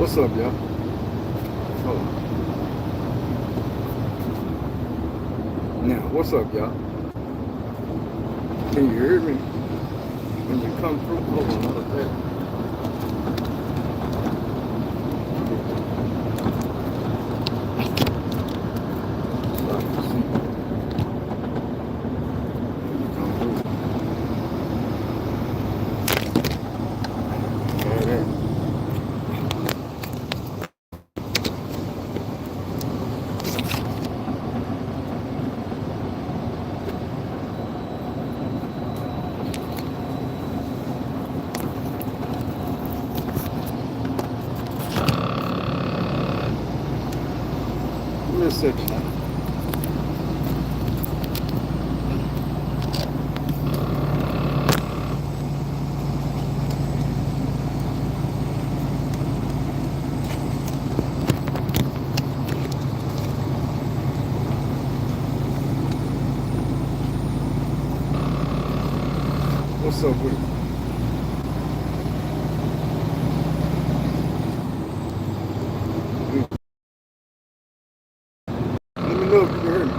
What's up, y'all? Oh. Now, what's up, y'all? Can you hear me? When you come through, hold on, what's that? Give me a second now. What's up with it? Let me know if you can hear me.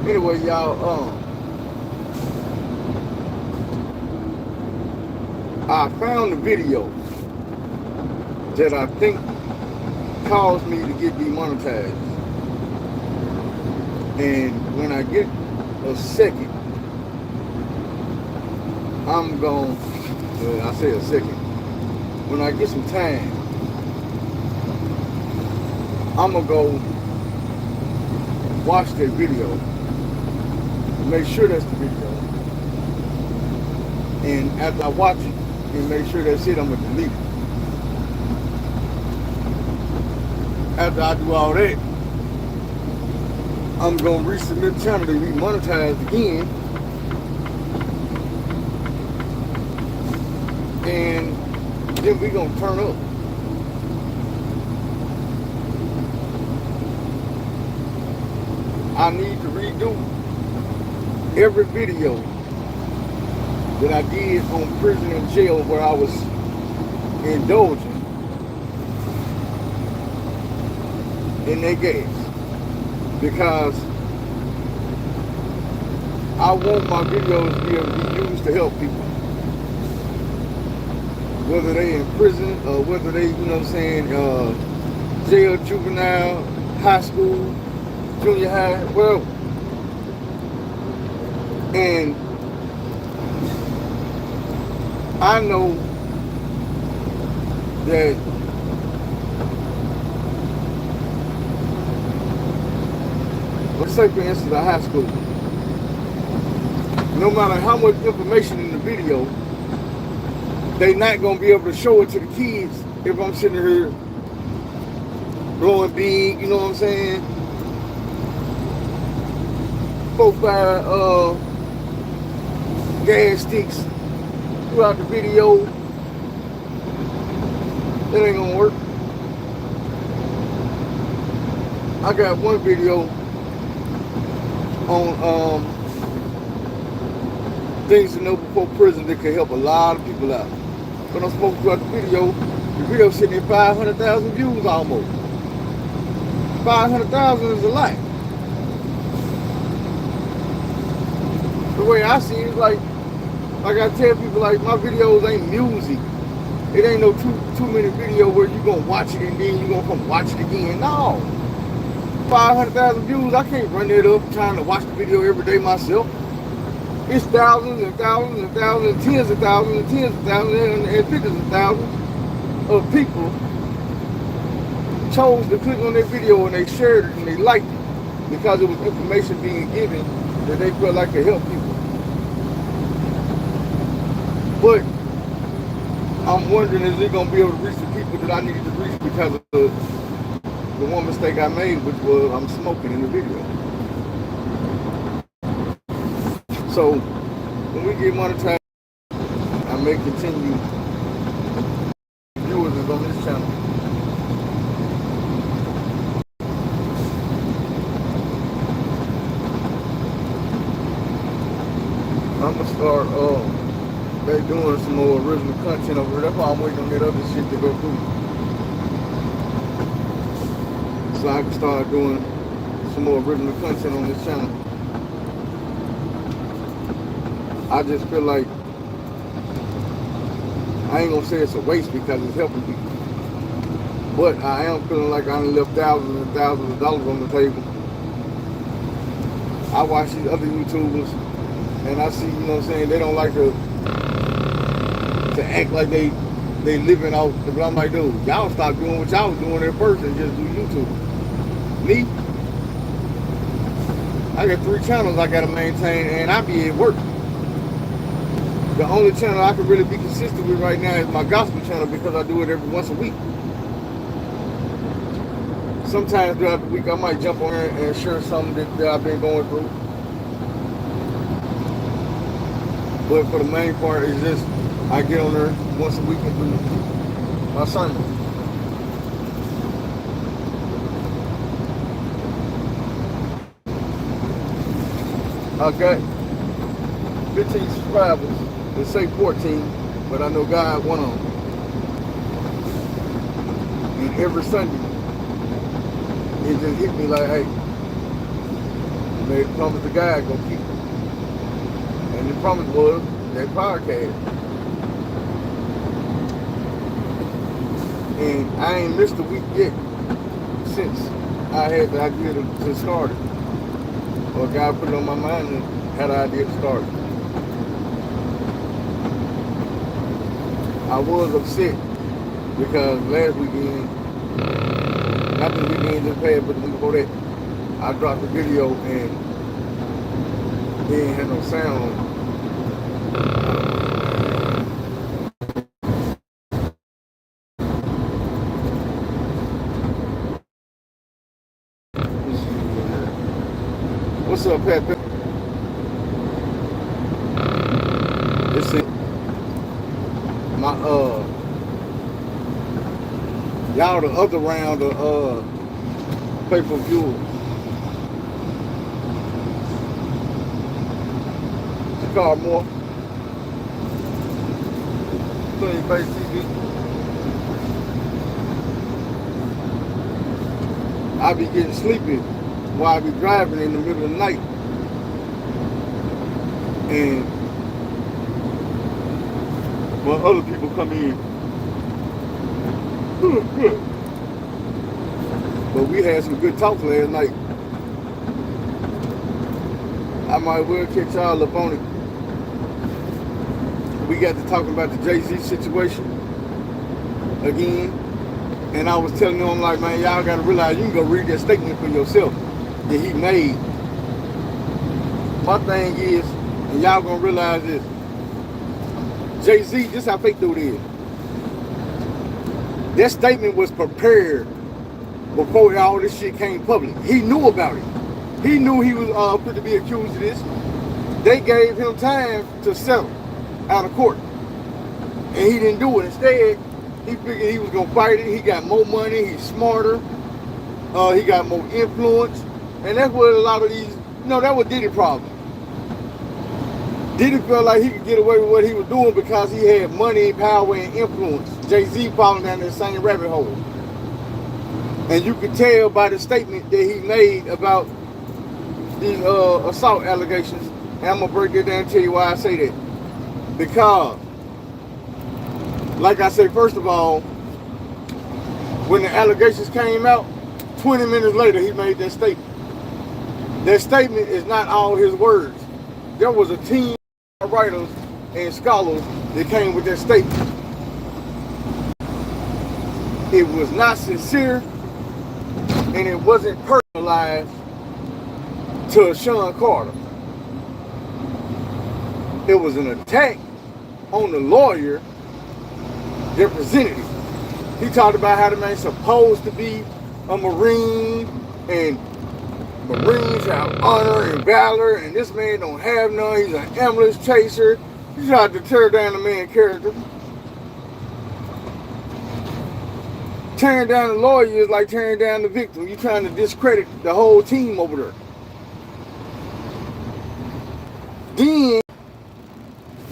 Anyway, y'all, I found a video that I think caused me to get demonetized. And when I get a second, I'm going, I say a second, when I get some time, I'm going to go watch that video, make sure that's the video. And after I watch it and make sure that's it, I'm going to delete it. After I do all that, I'm going to resubmit the channel to be monetized again. And then we're going to turn up. I need to redo every video that I did on prison and jail where I was indulging in their gas, because I want my videos to be able to be used to help people, whether they in prison or whether they, you know what I'm saying, jail, juvenile, high school, junior high, well, and I know that let's say for instance a high school, no matter how much information in the video, they not gonna be able to show it to the kids if I'm sitting here blowing big, you know what I'm saying? 4, 5 gas sticks throughout the video. That ain't gonna work. I got one video on things to know before prison that can help a lot of people out. But I'm supposed to throughout the video sitting at 500,000 views almost. 500,000 is a lot. The way I see it is like I tell people, like, my videos ain't music. It ain't no 2-minute video where you gonna watch it and then you gonna come watch it again. No. 500,000 views, I can't run that up trying to watch the video every day myself. It's thousands and thousands and thousands and tens of thousands and tens of thousands and fifties of thousands of people chose to click on that video and they shared it and they liked it because it was information being given that they felt like could help people. But I'm wondering, is it gonna be able to reach the people that I needed to reach because of the one mistake I made, which was I'm smoking in the video. So when we get monetized, I may continue viewers on this channel. start they doing some more original content over there. That's why I'm waiting on that other shit to go through, so I can start doing some more original content on this channel. I just feel like I ain't gonna say it's a waste because it's helping people, but I am feeling like I done left thousands and thousands of dollars on the table. I watch these other YouTubers and I see, you know what I'm saying, they don't like to act like they living out. But I'm like, dude, y'all stop doing what y'all was doing at first and just do YouTube. Me, I got 3 channels I gotta maintain and I be at work. The only channel I can really be consistent with right now is my gospel channel because I do it every once a week. Sometimes throughout the week I might jump on there and share something that I've been going through. But for the main part, it's just I get on there once a week and do my sermon. Okay, 15 subscribers. They say 14, but I know God won them. And every Sunday, it just hit me like, hey, you made a promise to God, go keep it. And the promise was that podcast. And I ain't missed a week yet since I had the idea to start it. Or God put it on my mind and had the idea to start it. I was upset because last weekend, not the weekend just passed, but the week before that, I dropped the video and it ain't had no sound on it. What's up, Pat? This is my y'all the other round of pay-per-view. It's called more Clean Face TV. I be getting sleepy while I be driving in the middle of the night. And when other people come in, but we had some good talks last night. I might well catch y'all up on it. We got to talking about the Jay-Z situation again. And I was telling them, like, man, y'all got to realize you can go read that statement for yourself that he made. My thing is, and y'all gonna realize this, Jay-Z, this how fake dude is. That statement was prepared before all this shit came public. He knew about it. He knew he was put to be accused of this. They gave him time to settle out of court. And he didn't do it. Instead, he figured he was gonna fight it. He got more money, he's smarter, he got more influence. And that's what a lot of these, that was Diddy's problem. Diddy felt like he could get away with what he was doing because he had money, power, and influence. Jay-Z falling down that same rabbit hole. And you could tell by the statement that he made about these assault allegations. And I'm going to break it down and tell you why I say that. Because, like I said, first of all, when the allegations came out, 20 minutes later, he made that statement. That statement is not all his words. There was a team of writers and scholars that came with that statement. It was not sincere, and it wasn't personalized to Sean Carter. It was an attack on the lawyer that presented it. He talked about how the man's supposed to be a Marine, and Marines have honor and valor, and this man don't have none. He's an ambulance chaser. He tried to tear down the man's character. Tearing down the lawyer is like tearing down the victim. You're trying to discredit the whole team over there. Then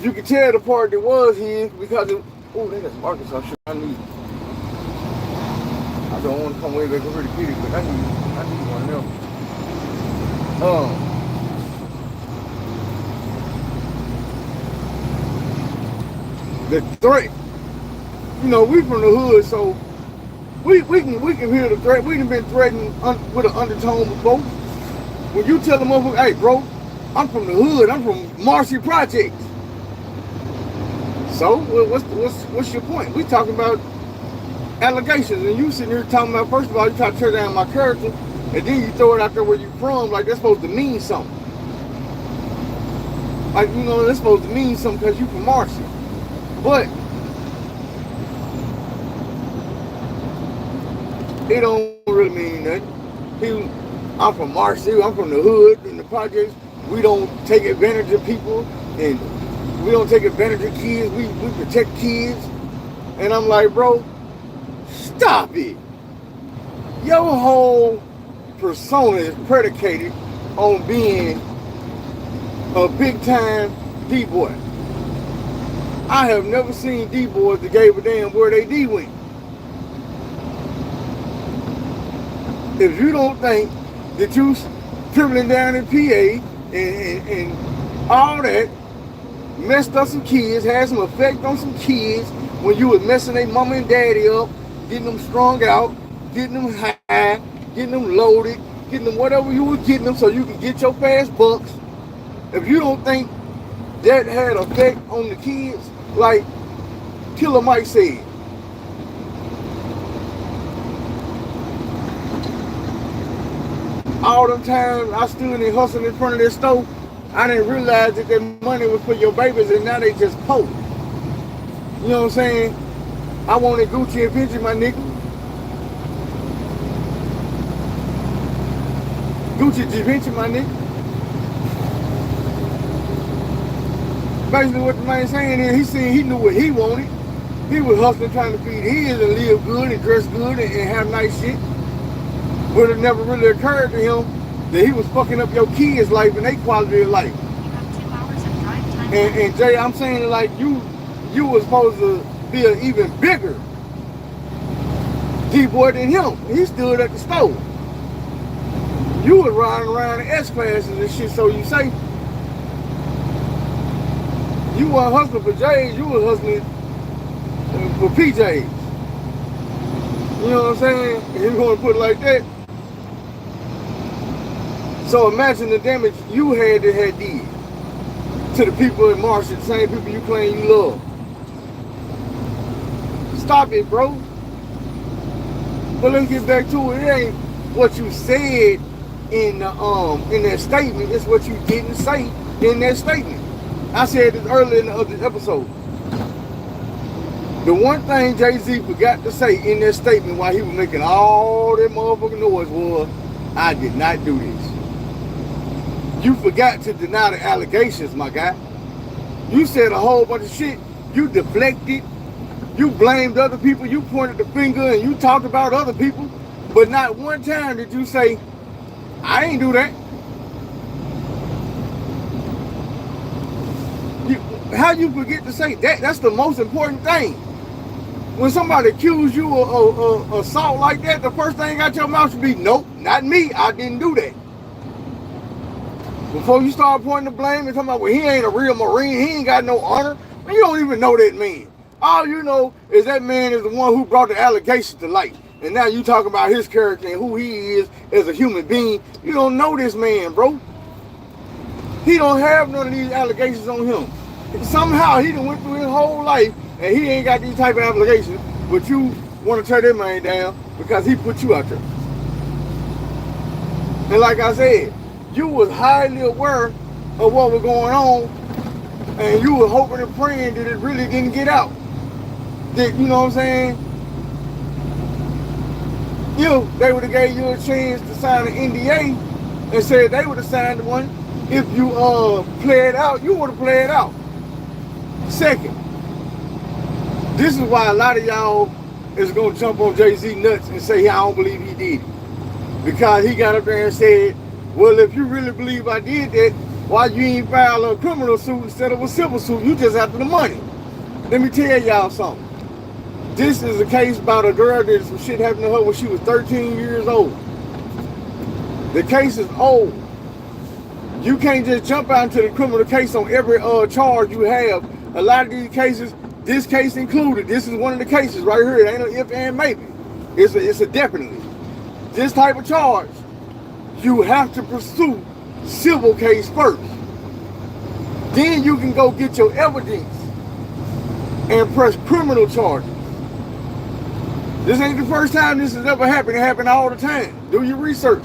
you can tell the part that was his because it, oh, they got some Arkansas shit I need. I don't want to come way back over to get it, but I need one of them. The threat, you know, we from the hood, so we can hear the threat. We done been threatened with an undertone before. When you tell them, hey, bro, I'm from the hood. I'm from Marcy Projects. So what's your point? We talking about allegations, and you sitting here talking about, first of all, you try to tear down my character, and then you throw it out there where you from, like that's supposed to mean something. Like, you know, that's supposed to mean something because you from Marcy. But it don't really mean nothing. I'm from Marcy, I'm from the hood, in the projects. We don't take advantage of people, and we don't take advantage of kids. We protect kids. And I'm like, bro, stop it. Your whole persona is predicated on being a big-time D-boy. I have never seen D-boys that gave a damn where they D went. If you don't think that you dribbling down in PA and all that, messed up some kids, had some effect on some kids when you was messing their mama and daddy up, getting them strung out, getting them high, getting them loaded, getting them whatever you was getting them so you can get your fast bucks. If you don't think that had effect on the kids, like Killer Mike said, all them times I stood and hustled in front of their store, I didn't realize that that money was for your babies, and now they just poor. You know what I'm saying? I wanted Gucci and Vinci, my nigga. Gucci Givenchy, my nigga. Basically what the man saying is, he knew what he wanted. He was hustling, trying to feed his and live good and dress good and have nice shit. But it never really occurred to him that he was fucking up your kids' life and their quality of life. And Jay, I'm saying like you was supposed to be an even bigger D-boy than him. He stood at the store. You was riding around in S-classes and shit, so you say. You weren't hustling for J's, you was hustling for PJs. You know what I'm saying? If you're going to put it like that. So imagine the damage you had that had did to the people in Marshall, the same people you claim you love. Stop it, bro. But let's get back to it. It ain't what you said in that statement, it's what you didn't say in that statement. I said this earlier in the other episode. The one thing Jay-Z forgot to say in that statement while he was making all that motherfucking noise was, I did not do this. You forgot to deny the allegations, my guy. You said a whole bunch of shit. You deflected. You blamed other people. You pointed the finger and you talked about other people. But not one time did you say, I ain't do that. How you forget to say that? That's the most important thing. When somebody accuse you of assault like that, the first thing out your mouth should be, nope, not me, I didn't do that. Before you start pointing the blame and talking about, well, he ain't a real Marine, he ain't got no honor, well, you don't even know that man. All you know is that man is the one who brought the allegations to light. And now you talking about his character and who he is as a human being. You don't know this man, bro. He don't have none of these allegations on him. Somehow he done went through his whole life and he ain't got these type of allegations, but you want to tear that man down because he put you out there. And like I said, you was highly aware of what was going on, and you were hoping and praying that it really didn't get out. That, you know what I'm saying? They would have gave you a chance to sign an NDA and said they would have signed one. If you play it out, you would have played it out. Second, this is why a lot of y'all is going to jump on Jay-Z nuts and say, I don't believe he did it. Because he got up there and said, well, if you really believe I did that, Why you ain't file a criminal suit instead of a civil suit? You just after the money. Let me tell y'all something. This is a case about a girl that some shit happened to her when she was 13 years old. The case is old. You can't just jump out into the criminal case on every charge you have. A lot of these cases, this case included, this is one of the cases right here. It ain't no if and maybe. It's a definitely. This type of charge, you have to pursue civil case first. Then you can go get your evidence and press criminal charges. This ain't the first time this has ever happened. It happens all the time. Do your research.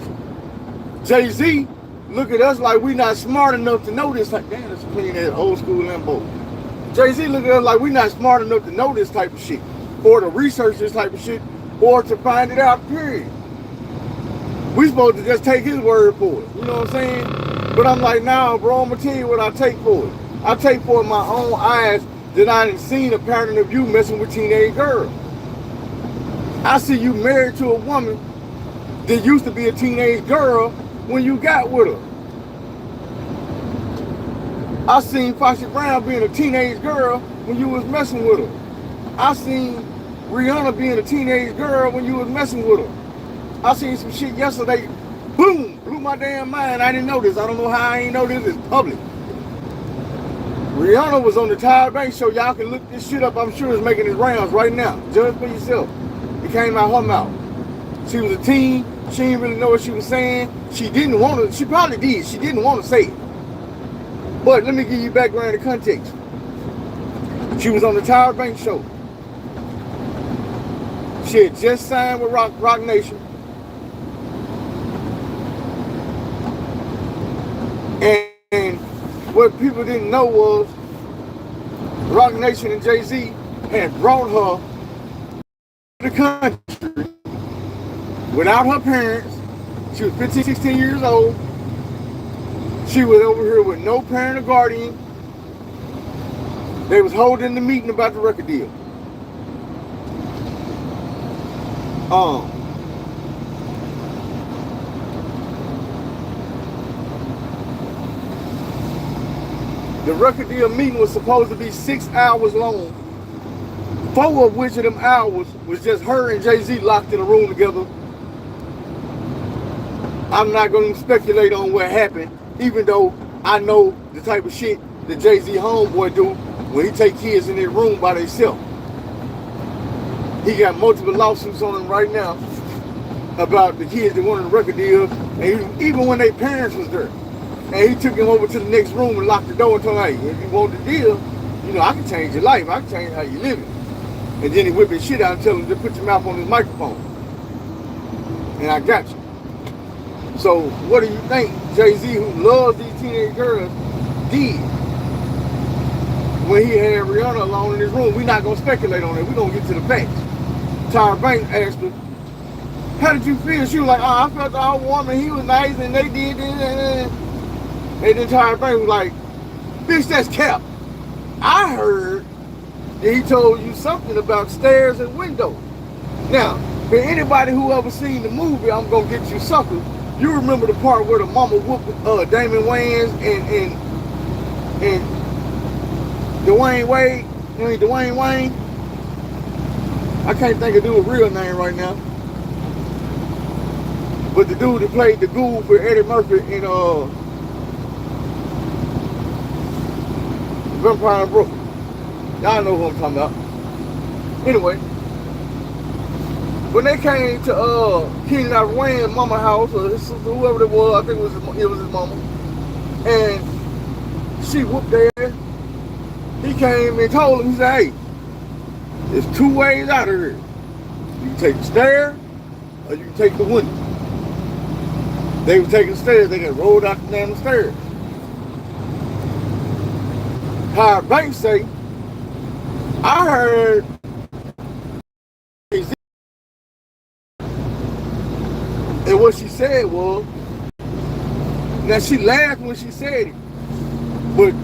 Jay-Z look at us like we not smart enough to know this. Like, damn, that's clean that old school Lambo. Jay-Z look at us like we not smart enough to know this type of shit, or to research this type of shit, or to find it out, period. We supposed to just take his word for it. You know what I'm saying? But I'm like, nah, bro, I'm going to tell you what I take for it. I take for it my own eyes that I done seen a pattern of you messing with teenage girls. I see you married to a woman that used to be a teenage girl when you got with her. I seen Foxy Brown being a teenage girl when you was messing with her. I seen Rihanna being a teenage girl when you was messing with her. I seen some shit yesterday, boom, blew my damn mind. I didn't know this. I don't know how I ain't know this. It's public. Rihanna was on the Philup Bank show. Y'all can look this shit up. I'm sure it's making its rounds right now. Judge for yourself. It came out her mouth. She was a teen. She didn't really know what she was saying. She didn't want to. She probably did. She didn't want to say it. But let me give you background and context. She was on the Philup Bank show. She had just signed with Rock Nation. And what people didn't know was Rock Nation and Jay-Z had brought her to the country without her parents. She was 15, 16 years old. She was over here with no parent or guardian. They was holding the meeting about the record deal. The record deal meeting was supposed to be 6 hours long. 4 of which of them hours was just her and Jay-Z locked in a room together. I'm not going to speculate on what happened, even though I know the type of shit that Jay-Z homeboy do when he take kids in their room by themselves. He got multiple lawsuits on him right now about the kids that wanted the record deal, and even when their parents was there. And he took him over to the next room and locked the door and told him, hey, if you want the deal, you know, I can change your life. I can change how you live it. And then he whip his shit out and tell him to put your mouth on his microphone. And I got you. So what do you think Jay-Z, who loves these teenage girls, did when he had Rihanna alone in his room? We're not going to speculate on it. We're going to get to the facts. Philup Bank asked her, how did you feel? She was like, oh, I felt all warm and he was nice and they did this. And then Philup Bank was like, bitch, that's cap. I heard that he told you something about stairs and windows. Now, for anybody who ever seen the movie, I'm going to get you sucker. You remember the part where the mama whooped Damon Wayans and Dwayne Wayne? I can't think of dude's real name right now. But the dude that played the ghoul for Eddie Murphy in Vampire in Brooklyn. Y'all know who I'm talking about. Anyway, when they came to Keenan Ivory Wayne's mama house, or his sister, whoever it was, I think it was his mama, and she whooped their ass. He came and told him, he said, hey, there's 2 ways out of here. You can take the stairs, or you can take the window. They were taking the stairs, they got rolled out the damn stairs. Philup Bank say, I heard and what she said was, now she laughed when she said it, but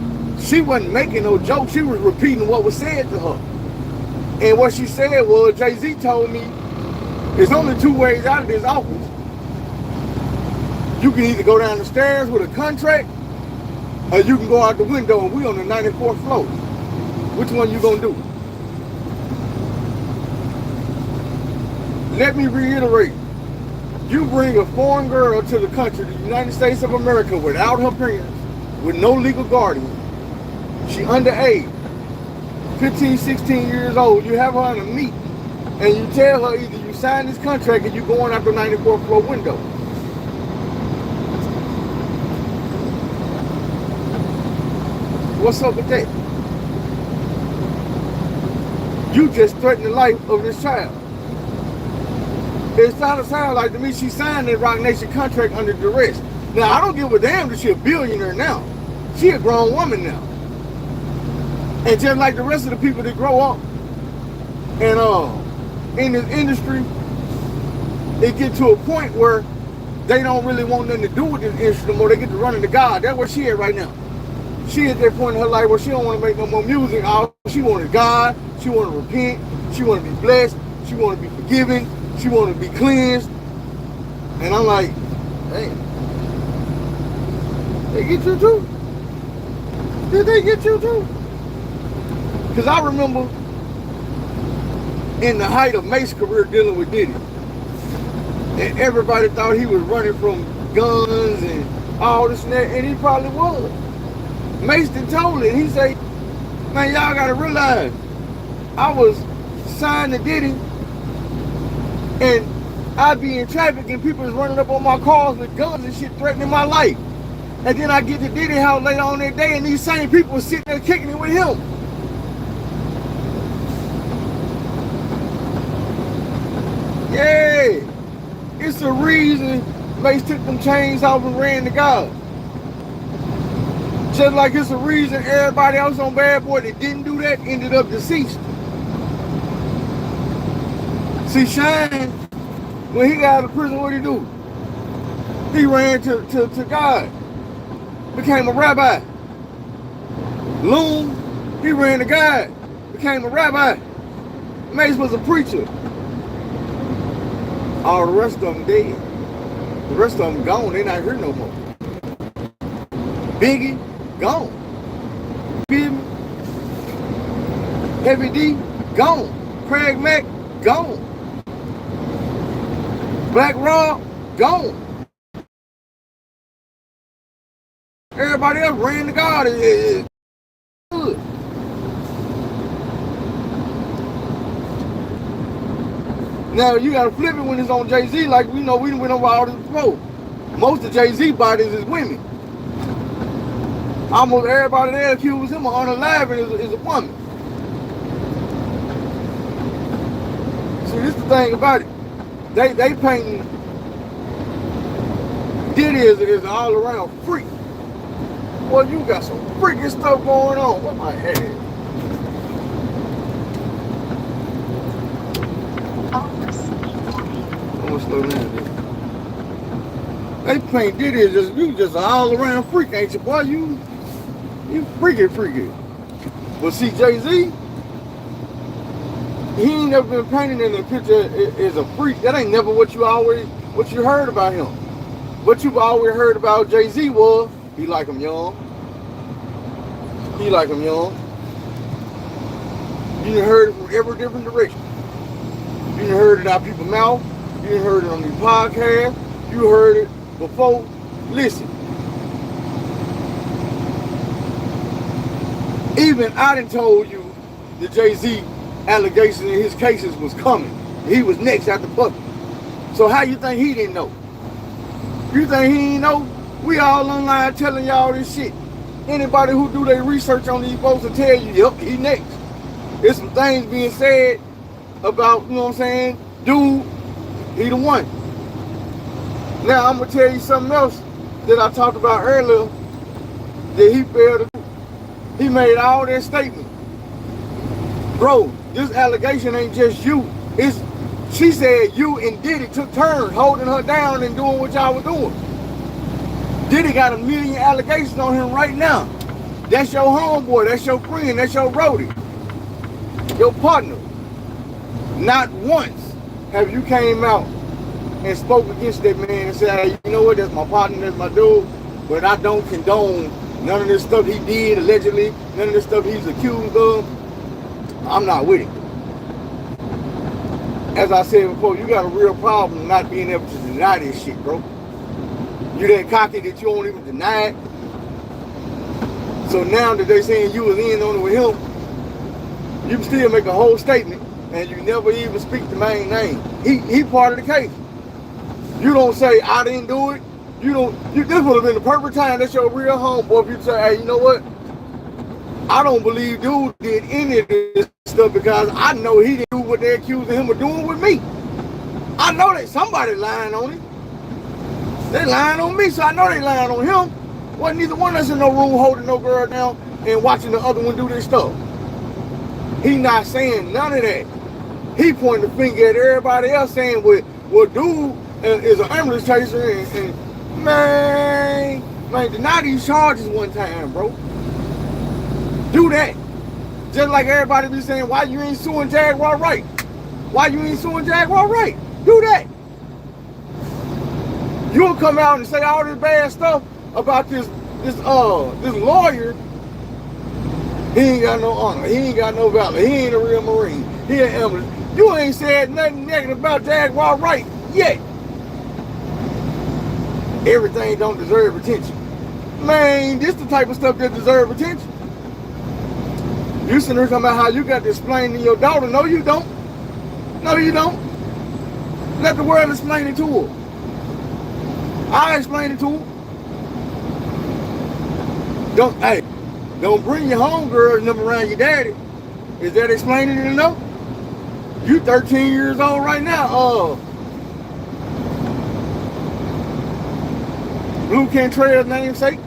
she wasn't making no joke. She was repeating what was said to her. And what she said was, Jay-Z told me, there's only 2 ways out of this office. You can either go down the stairs with a contract, Or you can go out the window and we on the 94th floor. Which one you gonna do? Let me reiterate. You bring a foreign girl to the country, the United States of America, without her parents, with no legal guardian. She underage, 15, 16 years old. You have her in a meet, and you tell her either you sign this contract or you going out the 94th floor window. What's up with that? You just threatened the life of this child. It sounds like to me she signed that Rock Nation contract under duress. Now, I don't give a damn that she a billionaire now. She a grown woman now. And just like the rest of the people that grow up and in this industry, it get to a point where they don't really want nothing to do with this industry no more. They get to running to God. That's where she at right now. She at that point in her life where she don't want to make no more music. All she wanted God. She want to repent. She want to be blessed. She want to be forgiven. She want to be cleansed. And I'm like, hey, they get you too? Did they get you too? Because I remember in the height of Mace's career dealing with Diddy. And everybody thought he was running from guns and all this and that. And he probably was. Mace done told it. He said, man, y'all got to realize I was signed to Diddy and I'd be in traffic and people was running up on my cars with guns and shit threatening my life. And then I get to Diddy house later on that day and these same people were sitting there kicking it with him. Yeah, it's a reason Mace took them chains off and ran to God. Just like it's a reason everybody else on Bad Boy that didn't do that ended up deceased. See, Shine, when he got out of prison, what'd he do? He ran to God, became a rabbi. Loon, he ran to God, became a rabbi. Mace was a preacher. All the rest of them dead. The rest of them gone, they not here no more. Biggie, gone. Feel me? Heavy D, gone. Craig Mack, gone. Black Rob, gone. Everybody else ran to God. Good. Now you gotta flip it when it's on Jay-Z, like we know we went over all this before. Most of Jay-Z bodies is women. Almost everybody there accused him of unaliving is a woman. See, this is the thing about it. They painting Diddy as an all around freak. Well, you got some freaking stuff going on. What my head? I'm gonna slow down there. They paint Diddy as you just an all around freak, ain't you? Boy, you freaky. But see, Jay-Z, he ain't never been painted in a picture as a freak. That ain't never what you heard about him. What you've always heard about Jay-Z was he like him young. He like him young. You done heard it from every different direction. You done heard it out people's mouth. You done heard it on these podcasts. You heard it before. Listen. Even I done told you the Jay-Z allegations in his cases was coming. He was next after Puffy. So how you think he didn't know? You think he didn't know? We all online telling y'all this shit. Anybody who do their research on these folks will tell you, yep, he next. There's some things being said about, you know what I'm saying, dude, he the one. Now I'm gonna tell you something else that I talked about earlier that he failed to do. He made all that statement. Bro, this allegation ain't just you. She said you and Diddy took turns holding her down and doing what y'all were doing. Diddy got a million allegations on him right now. That's your homeboy, that's your friend, that's your roadie, your partner. Not once have you came out and spoke against that man and said, hey, you know what, that's my partner, that's my dude, but I don't condone None of this stuff he did allegedly, none of this stuff he's accused of, I'm not with it. As I said before, you got a real problem not being able to deny this shit, bro. You that cocky that you don't even deny it. So now that they saying you was in on it with him, you can still make a whole statement and you never even speak the main name. He part of the case. You don't say I didn't do it. This would have been the perfect time. That's your real homeboy. If you say, hey, you know what? I don't believe dude did any of this stuff because I know he didn't do what they're accusing him of doing with me. I know that somebody lying on him. They lying on me, so I know they lying on him. Wasn't neither one of us in no room holding no girl down and watching the other one do this stuff. He not saying none of that. He pointing the finger at everybody else saying, well, dude is an ambulance chaser and man, deny these charges one time, bro. Do that. Just like everybody be saying, why you ain't suing Jaguar Wright? Why you ain't suing Jaguar Wright? Do that. You'll come out and say all this bad stuff about this lawyer. He ain't got no honor. He ain't got no valor. He ain't a real Marine. He an ambulance. You ain't said nothing negative about Jaguar Wright yet. Everything don't deserve attention. Man, this the type of stuff that deserve attention. You sitting here talking about how you got to explain to your daughter. No, you don't. No, you don't. Let the world explain it to her. I'll explain it to her. Don't bring your homegirls and them around your daddy. Is that explaining it enough? You 13 years old right now. Blue Cantrell's namesake.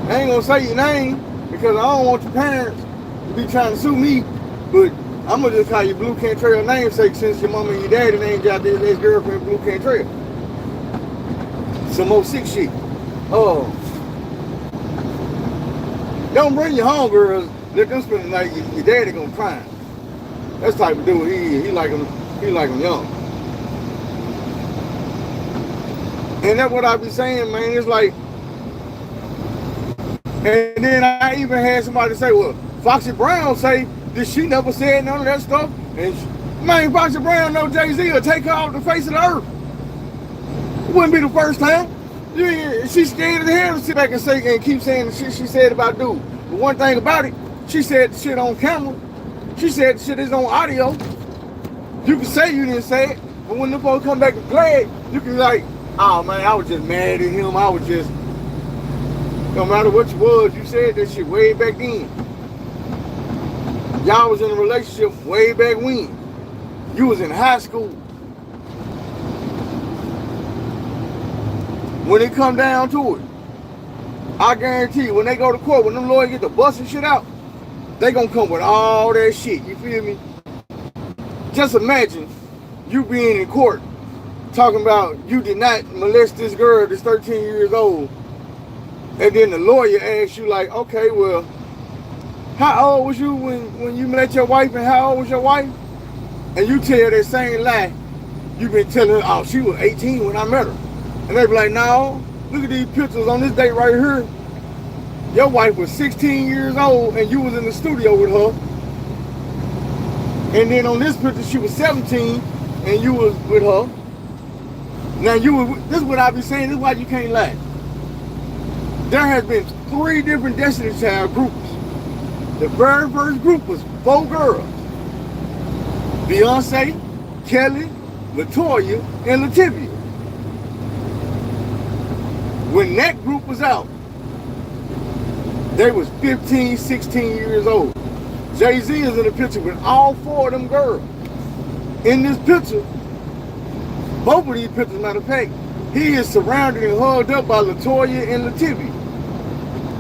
I ain't gonna say your name because I don't want your parents to be trying to sue me, but I'm gonna just call you Blue Cantrell namesake since your mama and your daddy named out this ex-girlfriend Blue Cantrell. Some more sick shit. Don't bring your homegirls. Let them spend the night. Your daddy gonna cry. That's the type of dude he is. He like him young. And that's what I be saying, man. It's like, and then I even had somebody say, well, Foxy Brown say that she never said none of that stuff. And man, Foxy Brown know Jay-Z will take her off the face of the earth. It wouldn't be the first time. She's scared as hell to sit back and say and keep saying the shit she said about dude. But one thing about it, she said the shit on camera. She said the shit is on audio. You can say you didn't say it, but when the folks come back and play it, you can be like, oh man, I was just mad at him. I was just, no matter what you was, you said that shit way back then. Y'all was in a relationship way back when. You was in high school. When it come down to it, I guarantee you, when they go to court, when them lawyers get to busting shit out, they gonna come with all that shit, you feel me? Just imagine you being in court talking about you did not molest this girl that's 13 years old, and then the lawyer asks you like, okay, well, how old was you when you met your wife, and how old was your wife? And you tell that same lie you been telling her, oh, she was 18 when I met her. And they be like, no, look at these pictures on this date right here. Your wife was 16 years old and you was in the studio with her. And then on this picture, she was 17 and you was with her. Now this is what I be saying, this is why you can't lie. There has been 3 different Destiny Child groups. The very first group was 4 girls. Beyonce, Kelly, LaToya, and Lativia. When that group was out, they was 15, 16 years old. Jay-Z is in the picture with all 4 of them girls. In this picture, both of these pictures, matter of fact, he is surrounded and hugged up by LaToya and Lativia.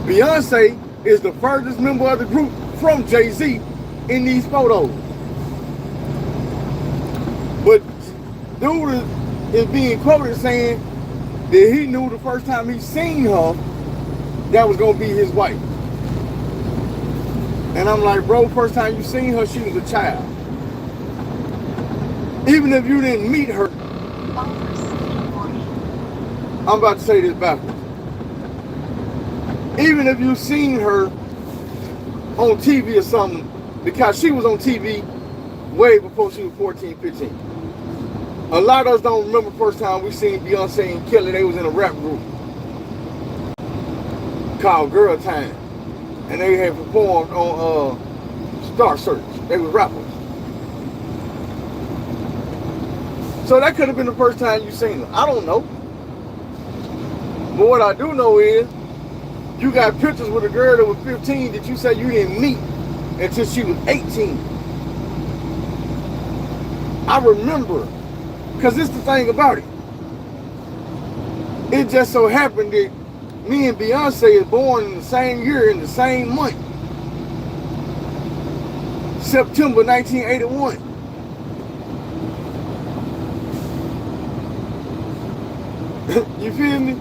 Beyonce is the furthest member of the group from Jay-Z in these photos. But dude is being quoted saying that he knew the first time he seen her, that was gonna be his wife. And I'm like, bro, first time you seen her, she was a child. Even if you didn't meet her, I'm about to say this backwards. Even if you seen her on TV or something, because she was on TV way before she was 14, 15. A lot of us don't remember the first time we seen Beyonce and Kelly. They was in a rap group called Girl Time. And they had performed on Star Search. They was rappers. So that could have been the first time you seen her. I don't know. But what I do know is, you got pictures with a girl that was 15 that you say you didn't meet until she was 18. I remember, because this is the thing about it. It just so happened that me and Beyonce is born in the same year, in the same month. September 1981. You feel me?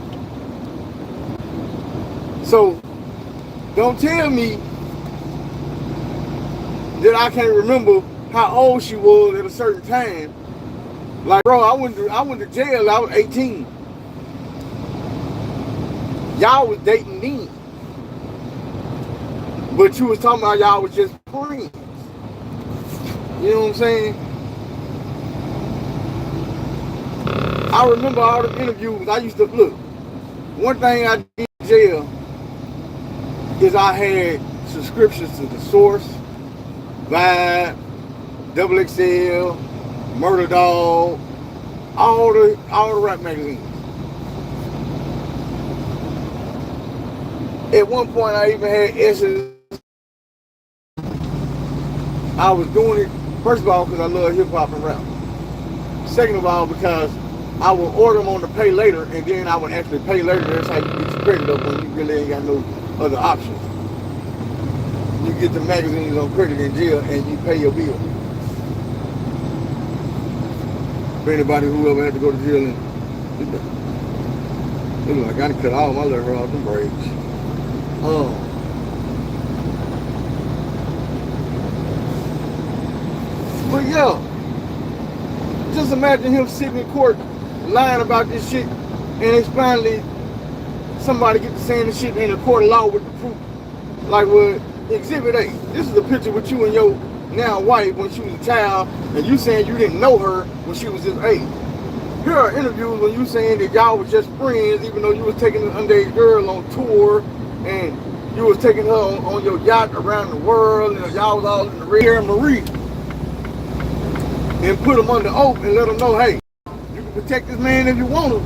So, don't tell me that I can't remember how old she was at a certain time. Like, bro, I went to jail, I was 18. Y'all was dating me. But you was talking about y'all was just friends. You know what I'm saying? I remember all the interviews. I used to, look, one thing I did in jail is I had subscriptions to The Source, Vibe, Double XL, Murder Dog, all the rap magazines. At one point I even had S's. I was doing it, first of all, because I love hip hop and rap. Second of all, because I would order them on the pay later, and then I would actually pay later. That's how you get your credit up when you really ain't got no other options. You get the magazines on credit in jail, and you pay your bill. For anybody who ever had to go to jail, and it look like I done cut all my liver off them braids. But yeah, just imagine him sitting in court lying about this shit, and it's finally somebody get to saying this shit in a court of law with the proof. Like with Exhibit A. This is a picture with you and your now wife when she was a child, and you saying you didn't know her when she was this age. Here are interviews when you saying that y'all was just friends, even though you was taking an underage girl on tour, and you was taking her on your yacht around the world, and y'all was all in the Red Marie. And put them under oath and let them know, hey, you can protect this man if you want him.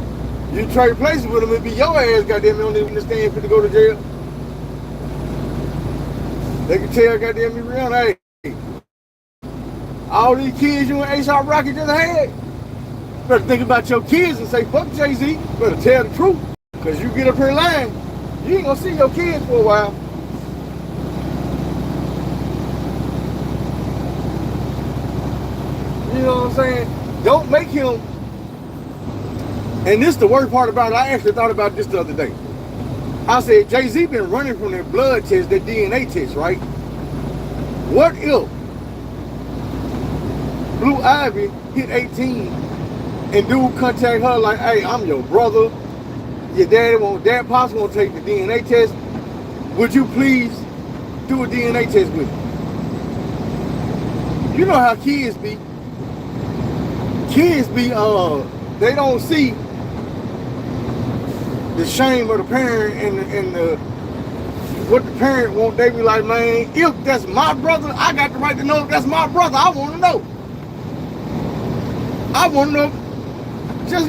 You trade places with him, it'd be your ass, goddamn, you don't even understand fit to go to jail. They can tell, goddamn, me real, hey, all these kids you and A$AP Rocky just had, better think about your kids and say, fuck Jay-Z, better tell the truth. Because you get up here lying, you ain't gonna see your kids for a while. You know what I'm saying? Don't make him, and this is the worst part about it, I actually thought about this the other day. I said, Jay-Z been running from that blood test, that DNA test, right? What if Blue Ivy hit 18 and dude contact her like, hey, I'm your brother, your dad pops won't take the DNA test, would you please do a DNA test with me? You know how kids be. Kids be, they don't see the shame of the parent and the what the parent want. They be like, man, if that's my brother, I got the right to know if that's my brother. I want to know. I want to know.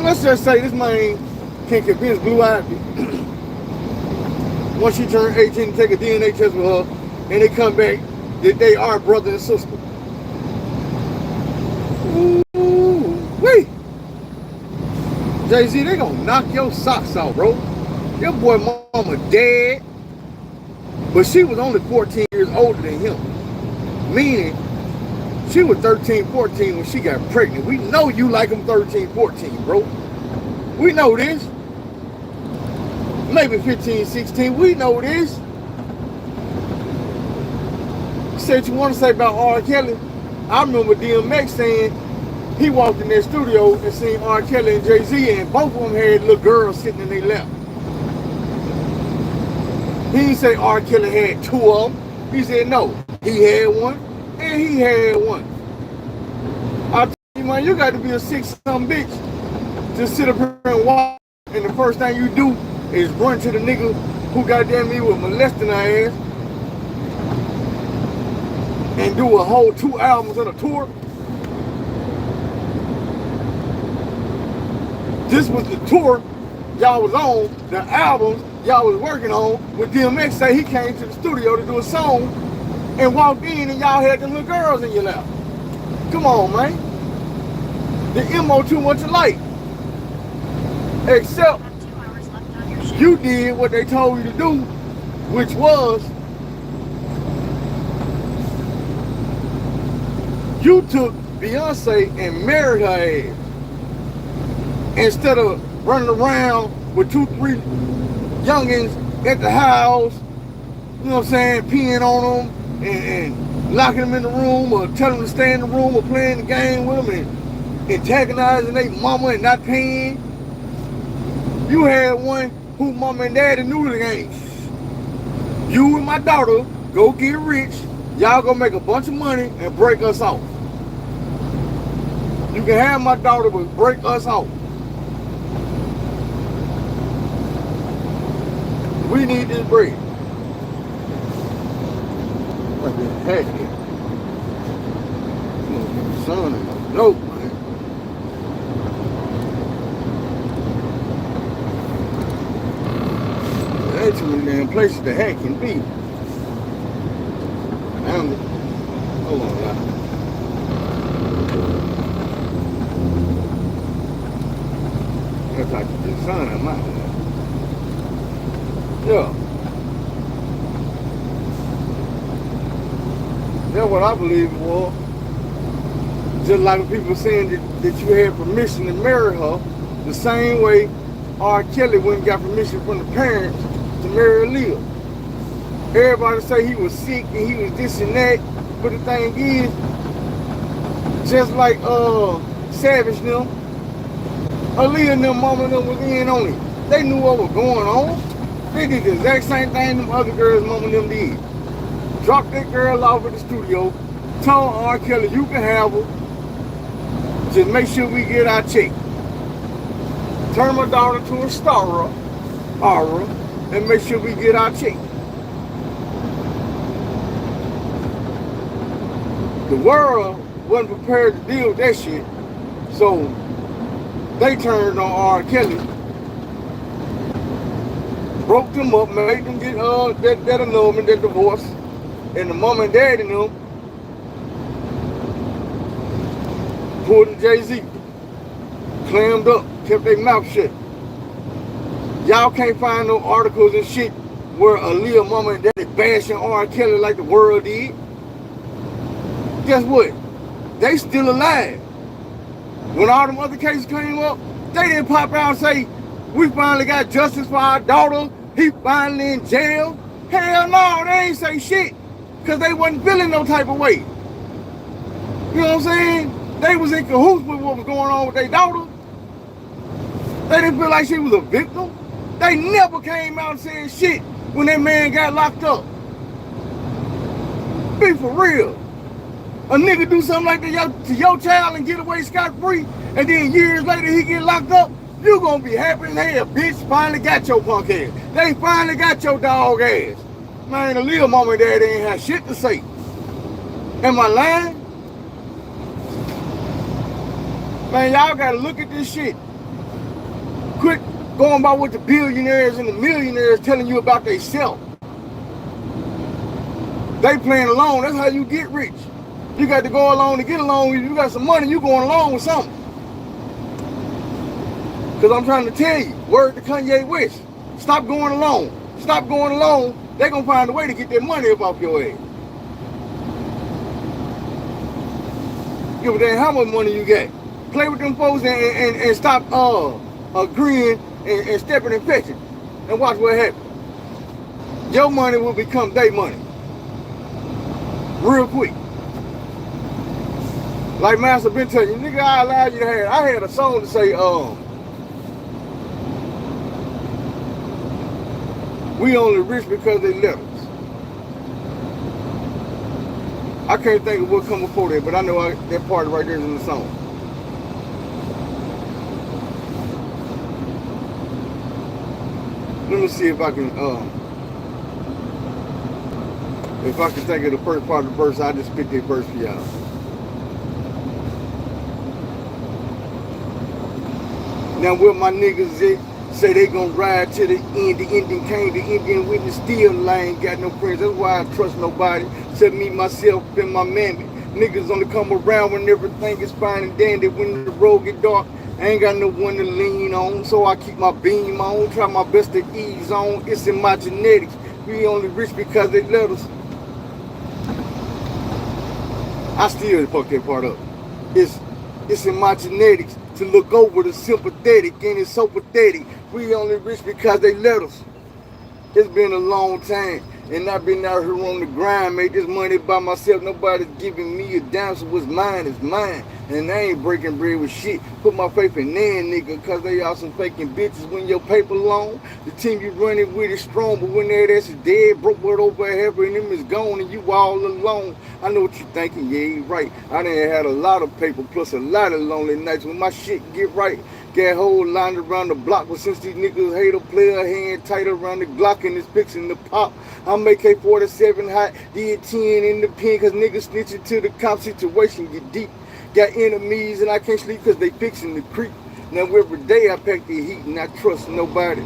Let's just say this man can convince Blue Ivy once she turn 18 to take a DNA test with her, and they come back that they are brother and sister. Wait, Jay-Z, they gonna knock your socks off, bro. Your boy mama dead, but she was only 14 years older than him. Meaning, she was 13, 14 when she got pregnant. We know you like them 13, 14, bro. We know this. Maybe 15, 16, we know this. You said you want to say about R. Kelly. I remember DMX saying, he walked in their studio and seen R. Kelly and Jay-Z, and both of them had little girls sitting in their lap. He didn't say R. Kelly had two of them. He said no. He had one and he had one. I tell you, man, you got to be a sick-some bitch to sit up here and watch, and the first thing you do is run to the nigga who goddamn me was molesting her ass and do a whole 2 albums on a tour. This was the tour y'all was on, the albums y'all was working on, when DMX say he came to the studio to do a song and walked in and y'all had them little girls in your lap. Come on, man. The MO too much alike. Except you did what they told you to do, which was you took Beyonce and married her ass. Instead of running around with 2, 3 youngins at the house, you know what I'm saying, peeing on them and locking them in the room or telling them to stay in the room or playing the game with them and antagonizing their mama and not paying. You had one who mama and daddy knew the game. You and my daughter go get rich, y'all gonna make a bunch of money and break us off. You can have my daughter but break us off. We need this bread. Like this heck here. Son of a dope, man. There ain't too many damn places the heck can be. Hold on, y'all. I gotta talk to this son of mine. Yeah. That's what I believe it was. Just like people saying that you had permission to marry her, the same way R. Kelly went and got permission from the parents to marry Aaliyah. Everybody say he was sick and he was this and that, but the thing is, just like Savage them, Aaliyah and them mama and them was in on it. They knew what was going on. They did the exact same thing them other girls' mama and them did. Dropped that girl off at the studio, told R. Kelly, you can have her. Just make sure we get our check. Turn my daughter to a star, and make sure we get our check. The world wasn't prepared to deal with that shit, so they turned on R. Kelly, broke them up, made them get that annulment, that divorce, and the mom and dad in them pulled the Jay-Z, clammed up, kept their mouth shut. Y'all can't find no articles and shit where Aaliyah mama and daddy bashing R. Kelly like the world did. Guess what? They still alive. When all them other cases came up, they didn't pop out and say, we finally got justice for our daughter, he finally in jail. Hell no, they ain't say shit, because they wasn't feeling no type of way. You know what I'm saying? They was in cahoots with what was going on with their daughter. They didn't feel like she was a victim. They never came out and said shit when that man got locked up. Be for real. A nigga do something like that to your child and get away scot-free, and then years later he get locked up, you gonna be happy as hell. Bitch, finally got your punk ass. They finally got your dog ass. Man, the little mama and dad ain't have shit to say. Am I lying? Man, y'all gotta look at this shit. Quit going by what the billionaires and the millionaires telling you about themselves. They playing along, that's how you get rich. You got to go along to get along. You got some money, you going along with something. Because I'm trying to tell you, word to Kanye West, stop going along. Stop going along. They're going to find a way to get their money up off your ass. Give a damn how much money you got. Play with them folks and stop agreeing and stepping and fetching. And watch what happens. Your money will become their money. Real quick. Like Master been telling you, nigga, I allowed you to have. I had a song to say, We only rich because they let us. I can't think of what come before that, but I know that part right there is in the song. Let me see if I can think of the first part of the verse. I just picked that verse for y'all. Now where my niggas at, say they gon' ride to the end. The Indian came, the Indian witness still lying, got no friends. That's why I trust nobody. Except me, myself, and my mammy. Niggas only come around when everything is fine and dandy. When the road get dark, I ain't got no one to lean on. So I keep my beam on, try my best to ease on. It's in my genetics. We only rich because they let us. I still fuck that part up. It's in my genetics to look over the sympathetic, and it's so pathetic. We only rich because they let us. It's been a long time, and I've been out here on the grind, made this money by myself. Nobody's giving me a dime, so what's mine is mine. And I ain't breaking bread with shit. Put my faith in them, nigga, cause they all some faking bitches. When your paper long, the team you running with is strong, but when that ass is dead, broke what over half and them is gone, and you all alone. I know what you thinking, yeah, you right. I done had a lot of paper, plus a lot of lonely nights. When my shit get right, got whole line around the block, but since these niggas hate a player, hand tight around the Glock and it's fixing the pop. I'm AK-47 hot, did 10 in the pen, cause niggas snitching to the cop, situation get deep. Got enemies and I can't sleep cause they fixing the creep. Now every day I pack the heat and I trust nobody.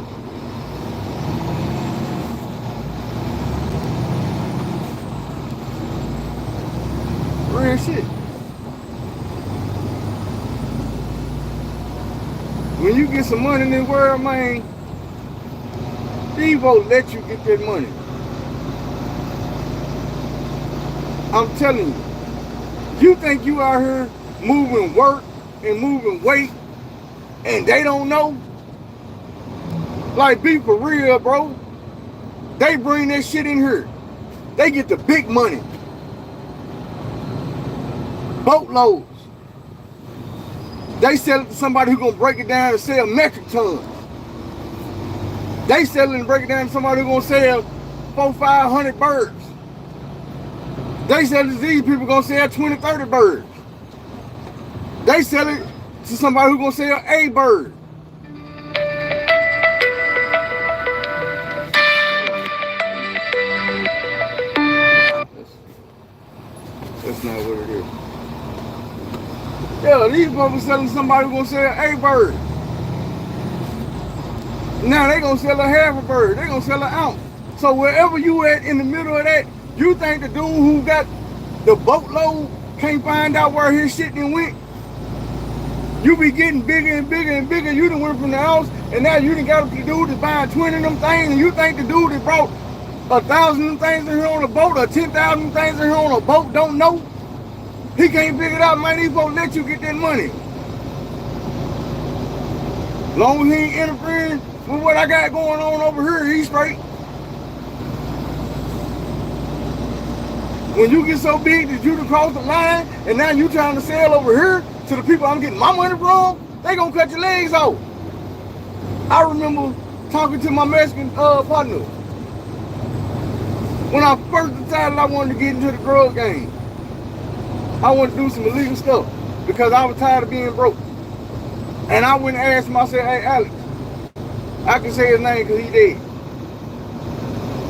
Real shit. When you get some money in this world, man, these folks let you get that money. I'm telling you. You think you out here moving work and moving weight and they don't know? Like, be for real, bro. They bring that shit in here. They get the big money. Boatloads. They sell it to somebody who's gonna break it down and sell metric tons. They sell it and break it down to somebody who's gonna sell 400-500 birds. They sell it to these people gonna sell 20-30 birds. They sell it to somebody who's gonna sell a bird. That's not what it is. Yeah, these people selling somebody who's gonna sell a bird. Now they gonna sell a half a bird. They gonna sell an ounce. So wherever you at in the middle of that, you think the dude who got the boatload can't find out where his shit done went? You be getting bigger and bigger and bigger. You done went from the house, and now you done got the dude that's buying 20 of them things, and you think the dude that brought 1,000 of them things in here on a boat or 10,000 things in here on a boat don't know? He can't figure it out, man. These folks let you get that money. Long as he ain't interfering with what I got going on over here, he's straight. When you get so big that you done crossed the line and now you trying to sell over here to the people I'm getting my money from, they gonna cut your legs off. I remember talking to my Mexican partner when I first decided I wanted to get into the drug game. I wanted to do some illegal stuff because I was tired of being broke. And I went and asked him, I said, hey, Alex, I can say his name because he dead.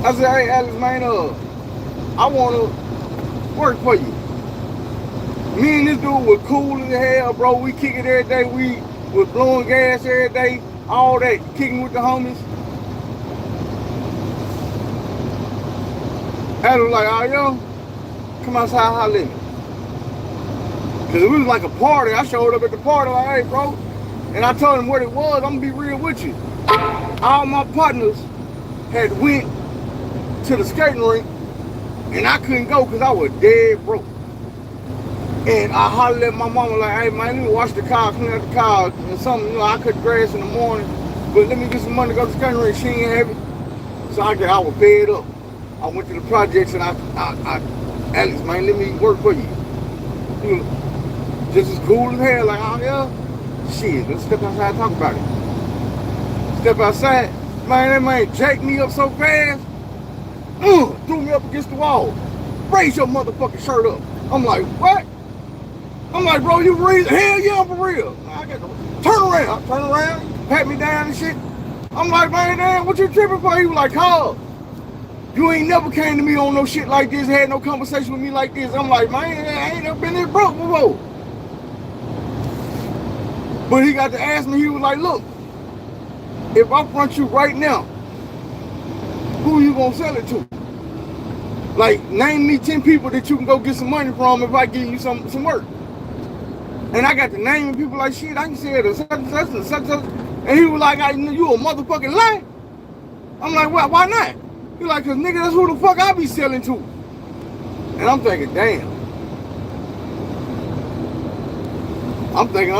I said, hey, Alex, man, I want to work for you. Me and this dude was cool as hell, bro. We kick it every day. We was blowing gas every day. All that, kicking with the homies. Alex was like, oh, yo, come outside, holler at me. Because it was like a party. I showed up at the party like, hey, bro. And I told him what it was. I'm going to be real with you. All my partners had went to the skating rink, and I couldn't go because I was dead broke. And I hollered at my mama like, hey, man, let me wash the car, clean up the car, and something, you know, I cut grass in the morning, but let me get some money to go to the skating rink. She ain't have it. So I was fed up. I went to the projects, and I Alex, man, let me work for you. You know, just as cool as hell, like, oh, yeah. Shit, let's step outside and talk about it. Step outside, Man, that man jacked me up so fast, threw me up against the wall. Raise your motherfucking shirt up. I'm like, what? I'm like, bro, you for real? Hell yeah, I'm for real. I got to turn around, pat me down and shit. I'm like, man, damn, what you tripping for? He was like, Carl, you ain't never came to me on no shit like this, had no conversation with me like this. I'm like, man, I ain't never been this broke before. But he got to ask me, he was like, look, if I front you right now, who you gonna sell it to? Like, name me 10 people that you can go get some money from if I give you some work. And I got the name of people like, shit, I can say it, such and such and such and such. And he was like, you a motherfucking lie? I'm like, well, why not? He like, cause nigga, that's who the fuck I be selling to. And I'm thinking, damn. I'm thinking,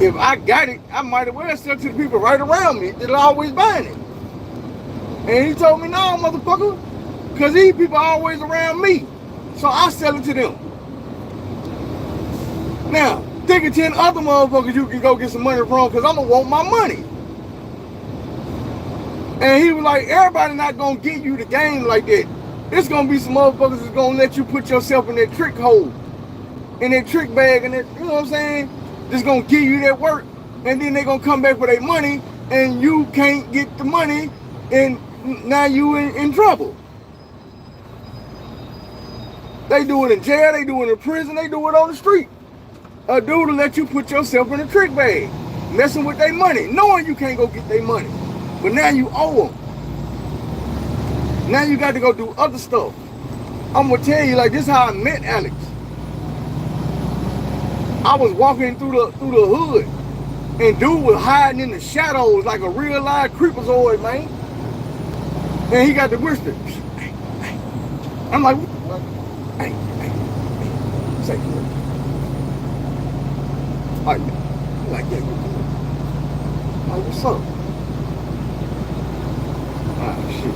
if I got it, I might as well sell to the people right around me that are always buying it. And he told me, no, motherfucker, cause these people are always around me. So I sell it to them. Now, think of 10 other motherfuckers you can go get some money from, cause I'm gonna want my money. And he was like, everybody not gonna get you the game like that. There's gonna be some motherfuckers that's gonna let you put yourself in that trick hole, in that trick bag, and that, you know what I'm saying? Just gonna give you that work, and then they gonna come back for their money, and you can't get the money, and now you in trouble. They do it in jail, they do it in prison, they do it on the street. A dude will let you put yourself in a trick bag, messing with their money, knowing you can't go get their money. But now you owe them. Now you got to go do other stuff. I'm gonna tell you, like, this is how I met Alex. I was walking through the hood, and dude was hiding in the shadows like a real live creepazoid, man. And he got the whisper. I'm like, what? Hey. Say what? Like, yeah, I'm like, what's up? Ah, shit.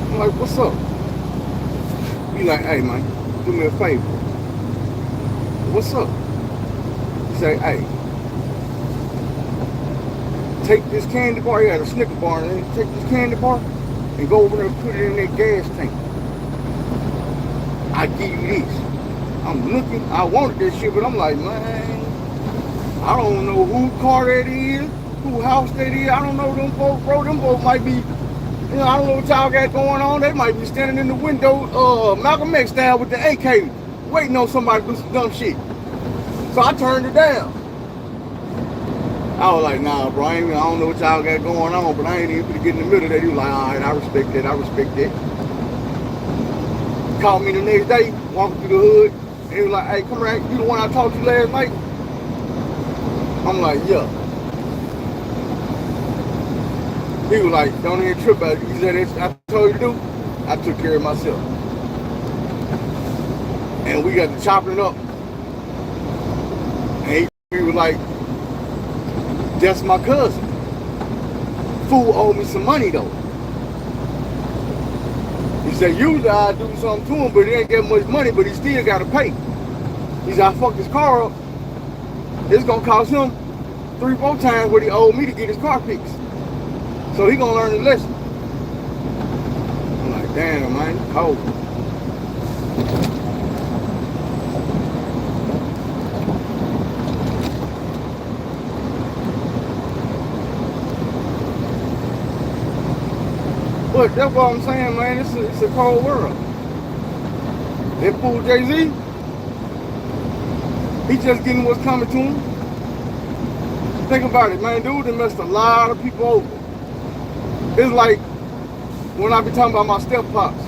I'm like, what's up? He like, hey, man, do me a favor. What's up? He say, hey, take this candy bar. He had a Snicker bar, and take this candy bar and go over there and put it in that gas tank. I give you this. I'm looking, I wanted this shit, but I'm like, man, I don't know who car that is, who house that is. I don't know them folks, bro. Them folks might be, you know, I don't know what y'all got going on. They might be standing in the window, Malcolm X style with the AK, waiting on somebody to do some dumb shit. So I turned it down. I was like, nah, bro, I don't know what y'all got going on, but I ain't even gonna get in the middle of that. He was like, all right, I respect that. Called me the next day, walking through the hood, and he was like, hey, come around, you the one I talked to last night? I'm like, yeah. He was like, don't even trip about it. He said, I told you to do, I took care of myself. And we got to chopping it up. And he was like, that's my cousin. Fool owed me some money though. He said, usually I do something to him, but he ain't get much money, but he still got to pay. He said, I fucked his car up. It's going to cost him 3-4 times what he owed me to get his car fixed. So he going to learn his lesson. I'm like, damn, man, cold. But that's what I'm saying, man. It's a cold world. That fool Jay-Z, he just getting what's coming to him. Think about it, man. Dude, they messed a lot of people over. It's like when I be talking about my step-pops.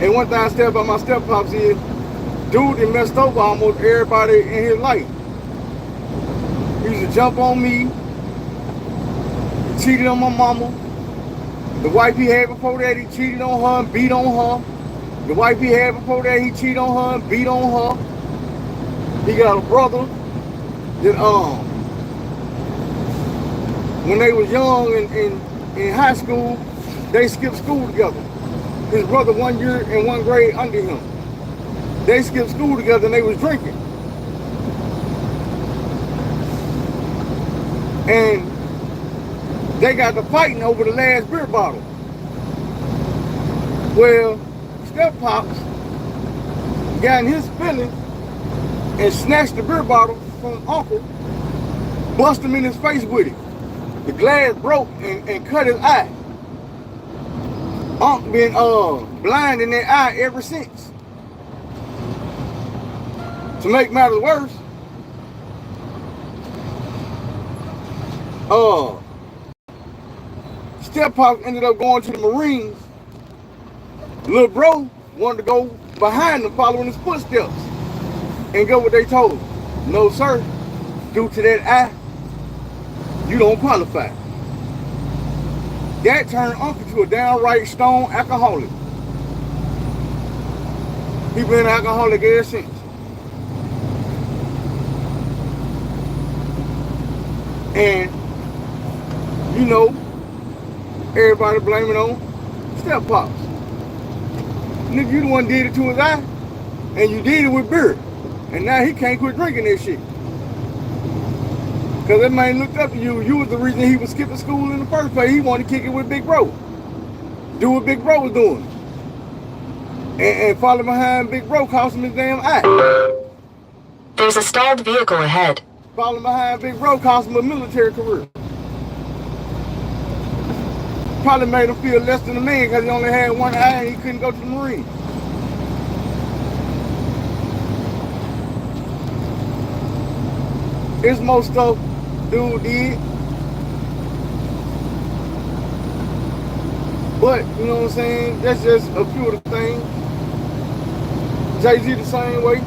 And one thing I say about my step-pops is, dude, they messed over almost everybody in his life. He used to jump on me. He cheated on my mama. The wife he had before that, he cheated on her and beat on her. The wife he had before that, he cheated on her and beat on her. He got a brother that, when they was young in high school, they skipped school together. His brother 1 year and 1 grade under him. They skipped school together and they was drinking. And they got to fighting over the last beer bottle. Well, Step Pops got in his feelings and snatched the beer bottle from Uncle, bust him in his face with it. The glass broke and cut his eye. Unc been blind in that eye ever since. To make matters worse, Step Pop ended up going to the Marines. Little bro wanted to go behind him, following his footsteps. And get what they told him. No, sir. Due to that eye, you don't qualify. That turned Uncle to a downright stone alcoholic. He been an alcoholic ever since. And, you know, everybody blaming on Step Pops. Nigga, you the one did it to his eye, and you did it with beer. And now he can't quit drinking that shit. Because that man looked up to you. You was the reason he was skipping school in the first place. He wanted to kick it with Big Bro. Do what Big Bro was doing. And follow behind Big Bro cost him his damn eye. There's a stalled vehicle ahead. Following behind Big Bro cost him a military career. Probably made him feel less than a man because he only had one eye and he couldn't go to the Marines. There's more stuff dude did. But, you know what I'm saying? That's just a few of the things. Jay-Z the same way.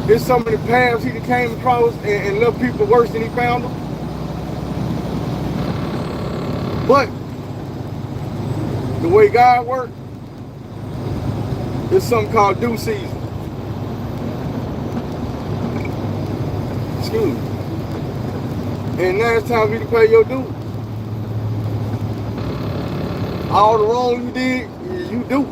There's so many paths he came across and left people worse than he found them. But the way God works, there's something called due season. Excuse me. And now it's time for you to pay your dues. All the wrong you did, you do.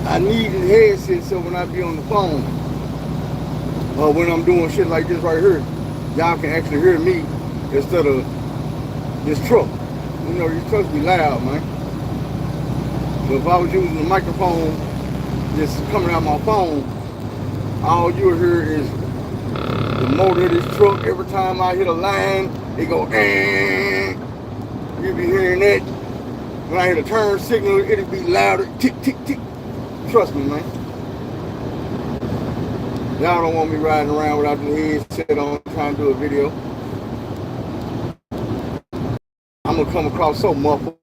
I need a headset so when I be on the phone, when I'm doing shit like this right here, y'all can actually hear me instead of this truck. You know, these trucks be loud, man. So if I was using the microphone just coming out my phone, all you would hear is the motor of this truck. Every time I hit a line, it go, you be hearing that. When I hit a turn signal, it'll be louder, tick, tick, tick. Trust me, man. Y'all don't want me riding around without the headset on trying to do a video. I'm gonna come across so muffled.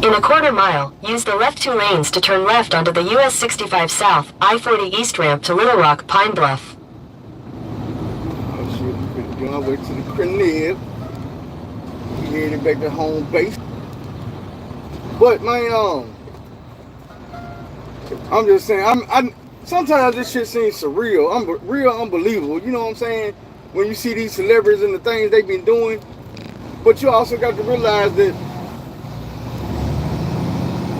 In a quarter mile, use the left 2 lanes to turn left onto the US 65 South, I-40 East ramp to Little Rock, Pine Bluff. Oh shit, we're gonna wait to the crib. We headed back to home base. But man, I'm just saying, I'm sometimes this shit seems surreal. Real unbelievable. You know what I'm saying? When you see these celebrities and the things they've been doing. But you also got to realize that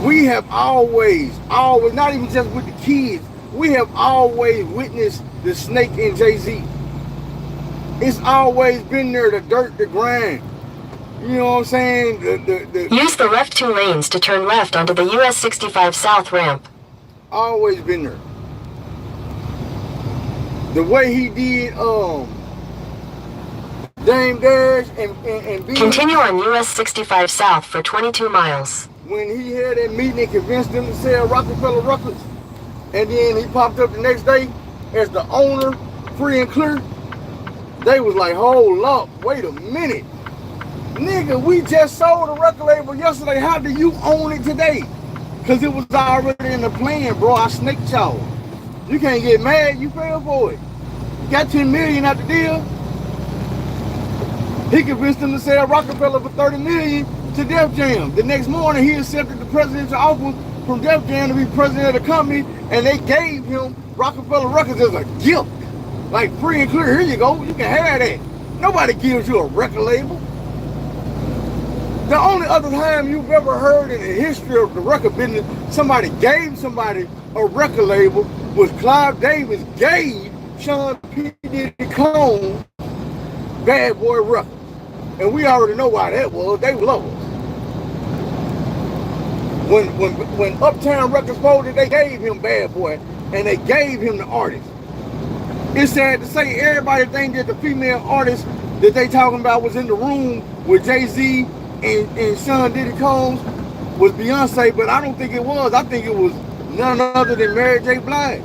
we have always, not even just with the kids, we have always witnessed the snake in Jay-Z. It's always been there, the dirt, the grind. You know what I'm saying? Use the left 2 lanes to turn left onto the US 65 South ramp. Always been there. The way he did Dame Dash and Big. Continue on US 65 South for 22 miles. When he had that meeting and convinced them to sell Rockefeller Records, and then he popped up the next day as the owner, free and clear, they was like, hold up, wait a minute. Nigga, we just sold a record label yesterday. How do you own it today? Because it was already in the plan, bro. I snaked y'all. You can't get mad, you fell for it. Got $10 million out the deal. He convinced them to sell Rockefeller for $30 million to Def Jam. The next morning, he accepted the presidential offer from Def Jam to be president of the company, and they gave him Rockefeller Records as a gift. Like, free and clear, here you go, you can have that. Nobody gives you a record label. The only other time you've ever heard in the history of the record business somebody gave somebody a record label was Clive Davis gave Sean P. Diddy Combs Bad Boy Records. And we already know why that was. They were lovers. When Uptown Records folded, they gave him Bad Boy, and they gave him the artist. It's sad to say everybody think that the female artist that they talking about was in the room with Jay-Z and Sean Diddy Combs was Beyonce, but I don't think it was. I think it was none other than Mary J. Blige.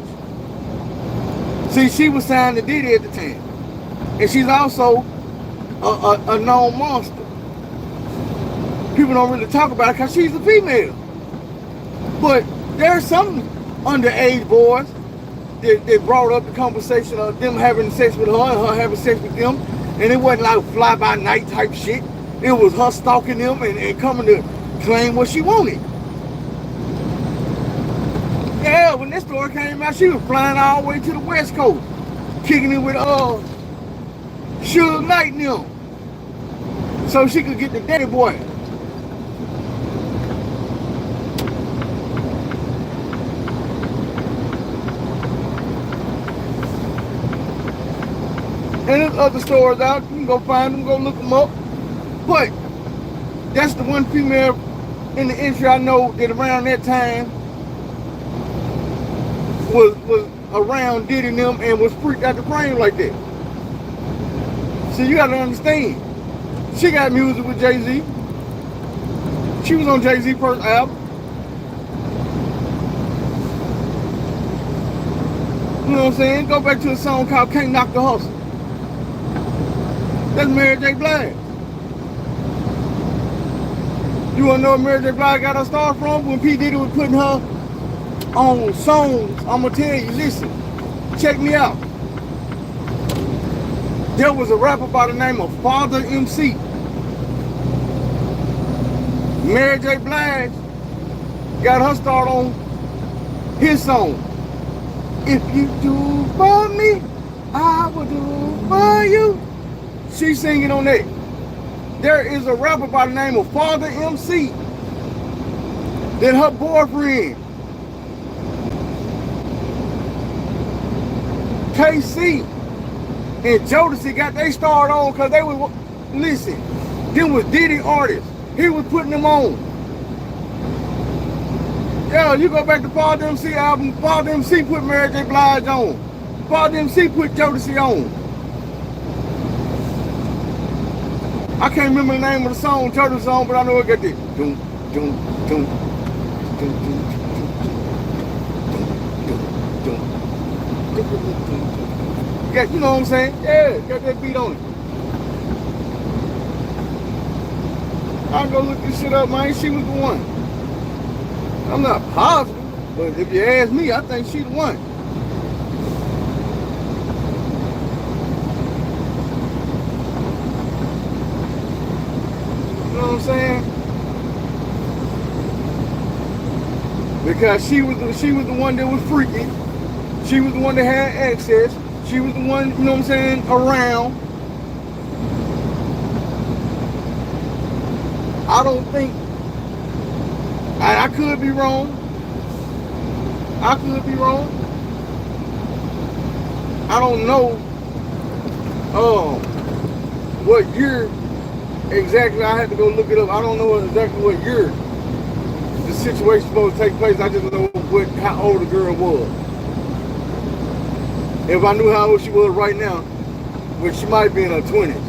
See, she was signed to Diddy at the time. And she's also a known monster. People don't really talk about it because she's a female. But there's some underage boys that brought up the conversation of them having sex with her and her having sex with them. And it wasn't like fly-by-night type shit. It was her stalking them and coming to claim what she wanted. Yeah, when this story came out, she was flying all the way to the West Coast, kicking it with Suge Knight and them, so she could get the daddy boy. And there's other stores out. You can go find them, go look them up. But that's the one female in the industry I know that around that time was around Diddy and them and was freaked out the frame like that. So you gotta understand. She got music with Jay-Z. She was on Jay-Z's first album. You know what I'm saying? Go back to a song called Can't Knock the Hustle. That's Mary J. Blige. You wanna know where Mary J. Blige got her start from? When P. Diddy was putting her on songs, I'ma tell you, listen, check me out. There was a rapper by the name of Father MC. Mary J. Blige got her start on his song. If you do for me, I will do for you. She's singing on that. There is a rapper by the name of Father MC that her boyfriend KC and Jodeci got they start on because they was, listen, them was Diddy artists. He was putting them on. Yeah, you go back to Father MC album, Father MC put Mary J. Blige on. Father MC put Jodeci on. I can't remember the name of the song, Turtle song, but I know it got this. Doom, doom, doom, doom, doom, got, you know what I'm saying? Yeah, got that beat on it. I'll go look this shit up, man. She was the one. I'm not positive, but if you ask me, I think she the one. You know what I'm saying? Because she was the one that was freaky. She was the one that had access. She was the one, you know what I'm saying, around. I don't think, I could be wrong. I could be wrong. I don't know what year exactly. I had to go look it up. I don't know exactly what year the situation supposed to take place. I just know how old the girl was. If I knew how old she was right now, which she might be in her 20s.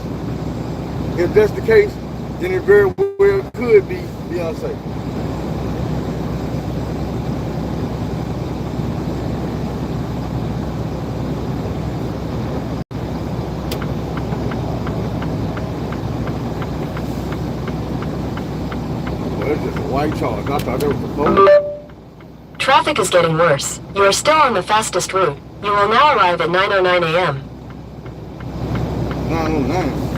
If that's the case, then it very well could be Beyonce. Well, it's just a white charge. I thought that was the police. Traffic is getting worse. You are still on the fastest route. You will now arrive at 9:09 a.m. 909.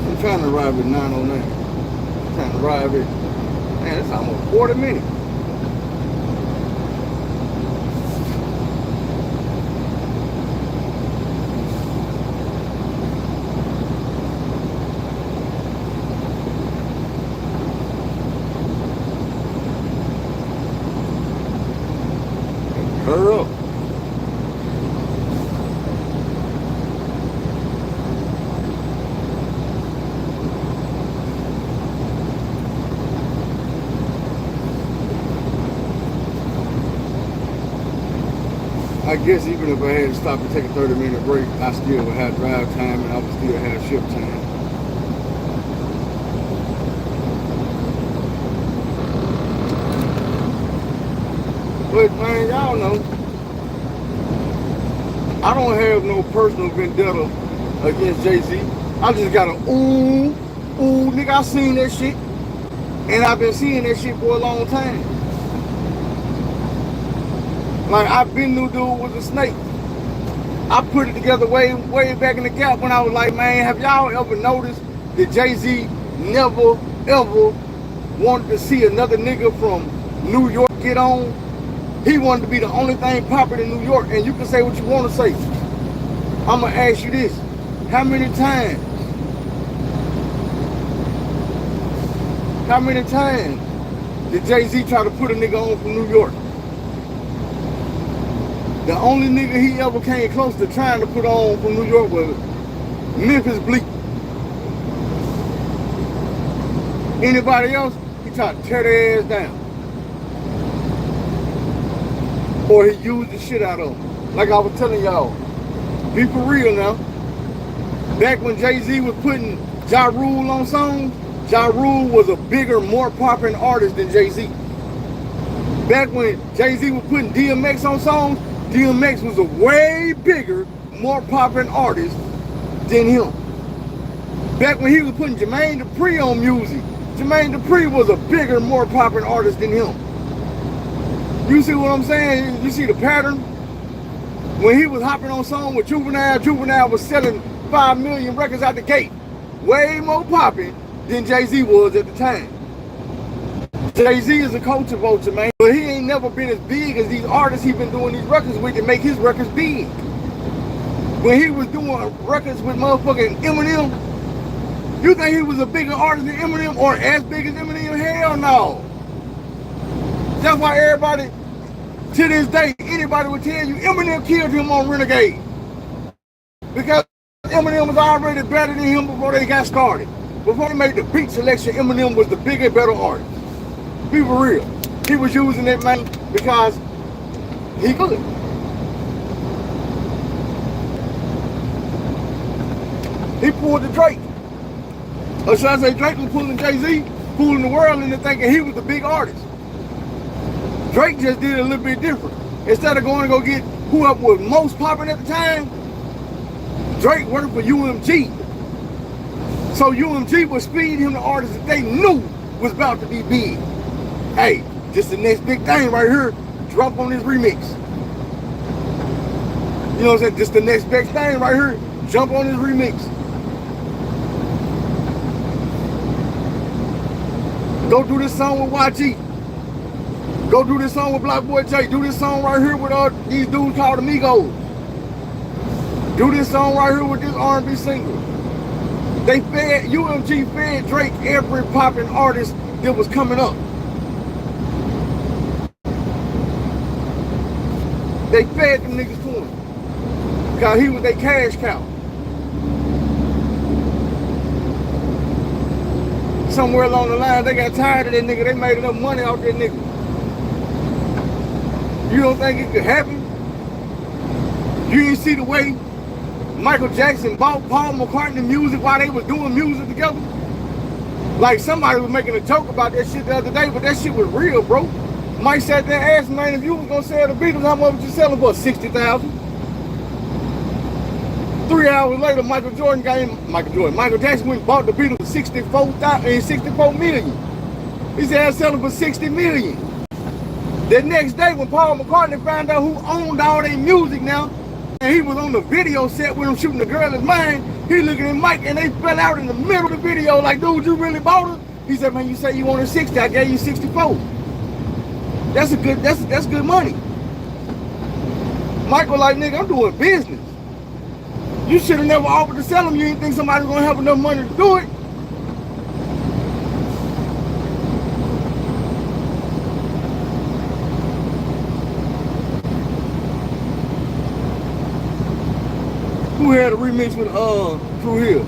I'm trying to arrive at 909. I'm trying to arrive at, man, it's almost 40 minutes. Hurry up. I guess even if I had to stop and take a 30-minute break, I still would have drive time and I would still have shift time. But man, y'all know, I don't have no personal vendetta against Jay-Z. I just got a nigga, I seen that shit. And I've been seeing that shit for a long time. Like, I've been knew dude was a snake. I put it together way back in the gap when I was like, man, have y'all ever noticed that Jay-Z never, ever wanted to see another nigga from New York get on? He wanted to be the only thing popping in New York, and you can say what you want to say. I'm going to ask you this. How many times did Jay-Z try to put a nigga on from New York? The only nigga he ever came close to trying to put on from New York was Memphis Bleak. Anybody else, he tried to tear their ass down. Or he used the shit out of them. Like I was telling y'all, be for real now. Back when Jay-Z was putting Ja Rule on songs, Ja Rule was a bigger, more popping artist than Jay-Z. Back when Jay-Z was putting DMX on songs, DMX was a way bigger, more popping artist than him. Back when he was putting Jermaine Dupri on music, Jermaine Dupri was a bigger, more popping artist than him. You see what I'm saying? You see the pattern? When he was hopping on song with Juvenile, Juvenile was selling 5 million records out the gate. Way more popping than Jay-Z was at the time. Jay-Z is a culture vulture, man. But he ain't never been as big as these artists he's been doing these records with to make his records big. When he was doing records with motherfucking Eminem, you think he was a bigger artist than Eminem or as big as Eminem? Hell no. That's why everybody, to this day, anybody would tell you Eminem killed him on Renegade. Because Eminem was already better than him before they got started. Before they made the beat selection, Eminem was the bigger, better artist. Be for real. He was using that man because he could. He pulled the Drake. Or should I say Drake was pulling Jay-Z, fooling the world into thinking he was the big artist. Drake just did it a little bit different. Instead of going to go get whoever was most popping at the time, Drake worked for UMG. So UMG would speed him to artists that they knew was about to be big. Hey, just the next big thing right here, drop on this remix. You know what I'm saying? Just the next big thing right here, jump on this remix. Go do this song with YG. Go do this song with Black Boy J. Do this song right here with these dudes called Amigos. Do this song right here with this R&B single. They fed, UMG fed Drake every popping artist that was coming up. They fed them niggas to him. Because he was their cash cow. Somewhere along the line, they got tired of that nigga. They made enough money off that nigga. You don't think it could happen? You didn't see the way Michael Jackson bought Paul McCartney music while they was doing music together. Like somebody was making a joke about that shit the other day, but that shit was real, bro. Mike sat there and asked, man, if you was gonna sell the Beatles, how much would you sell them for? 60,000. 3 hours later, Michael Jackson went and bought the Beatles for 64 million. He said, I'll sell them for 60 million. The next day, when Paul McCartney found out who owned all their music now, and he was on the video set with him shooting the girl in mine, he looking at Mike and they fell out in the middle of the video like, dude, you really bought her? He said, man, you say you wanted 60, I gave you 64. That's good money. Mike was like, nigga, I'm doing business. You should have never offered to sell them. You didn't think somebody was gonna have enough money to do it. Who had a remix with True Hill?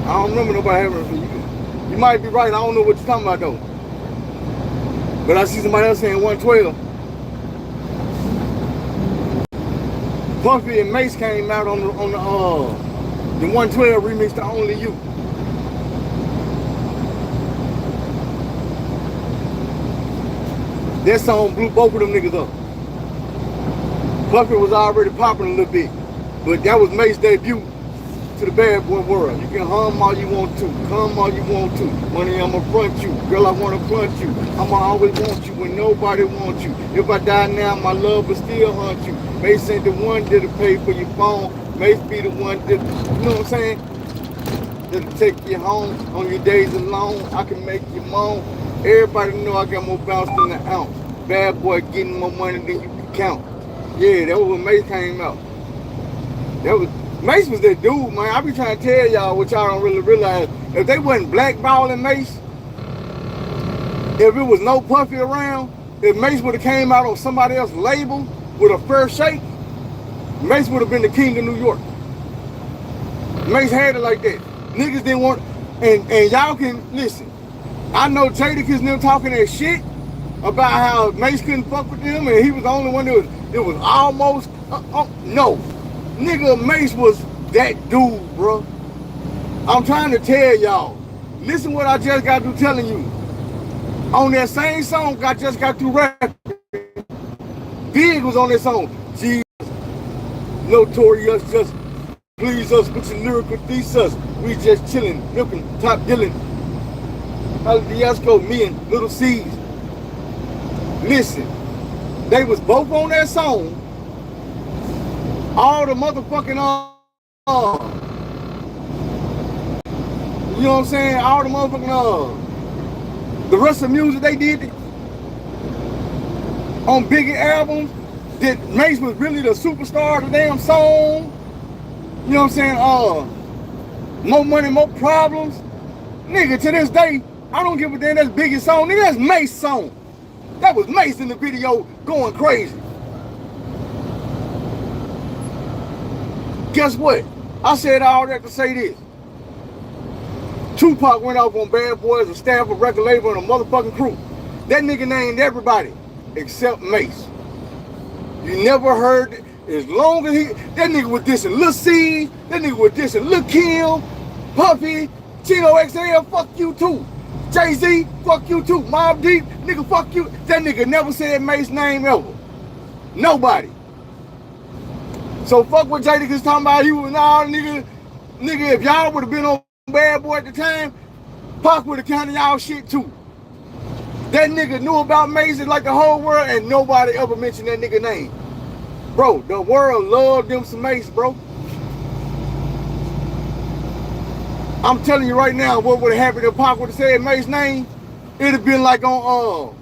I don't remember nobody having it for you. You might be right. I don't know what you're talking about though. But I see somebody else saying 112. Puffy and Mace came out on the 112 remix to Only You. That song blew both of them niggas up. Puffy was already popping a little bit, but that was Mace's debut to the bad boy world. You can hum all you want to, come all you want to. Money, I'ma front you. Girl, I wanna front you. I'ma always want you when nobody wants you. If I die now, my love will still haunt you. Mace ain't the one that'll pay for your phone. Mace be the one that, you know what I'm saying? That'll take you home on your days alone. I can make you moan. Everybody know I got more bounce than an ounce. Bad boy getting more money than you can count. Yeah, that was when Mace came out. Mace was that dude, man. I be trying to tell y'all what y'all don't really realize. If they wasn't blackballing Mace, if it was no Puffy around, if Mace would have came out on somebody else's label with a fair shake, Mace would have been the king of New York. Mace had it like that. Niggas didn't want, and y'all can, listen, I know Jadakiss and them talking that shit about how Mace couldn't fuck with them and he was the only one that was almost, no. Nigga, Mace was that dude, bro. I'm trying to tell y'all. Listen what I just got through telling you. On that same song I just got through rapping, Big was on that song. Jesus, notorious, just please us with your lyrical thesis. We just chilling, milking, top Dylan. Diasco, me and Little C's. Listen, they was both on that song. All the motherfucking you know what I'm saying? All the motherfucking the rest of the music they did on bigger albums, that Mace was really the superstar of the damn song. You know what I'm saying? More money, more problems. Nigga, to this day, I don't give a damn. That's Biggie's song. Nigga, that's Mace's song. That was Mace in the video going crazy. Guess what? I said all that to say this. Tupac went off on Bad Boys, a staff, a record label, and a motherfucking crew. That nigga named everybody except Mace. You never heard it. As long as that nigga was dissing Lil C, that nigga was dissing Lil Kim, Puffy, Chino XL, fuck you too. Jay-Z, fuck you too. Mobb Deep, nigga, fuck you. That nigga never said Mace's name ever. Nobody. So fuck what Jadakiss talking about. He was, nah, nigga, if y'all would have been on Bad Boy at the time, Pac would have counted y'all shit too. That nigga knew about Mace like the whole world, and nobody ever mentioned that nigga name. Bro, the world loved them some Mace, bro. I'm telling you right now, what would have happened if Pac would have said Mace's name? It'd have been like on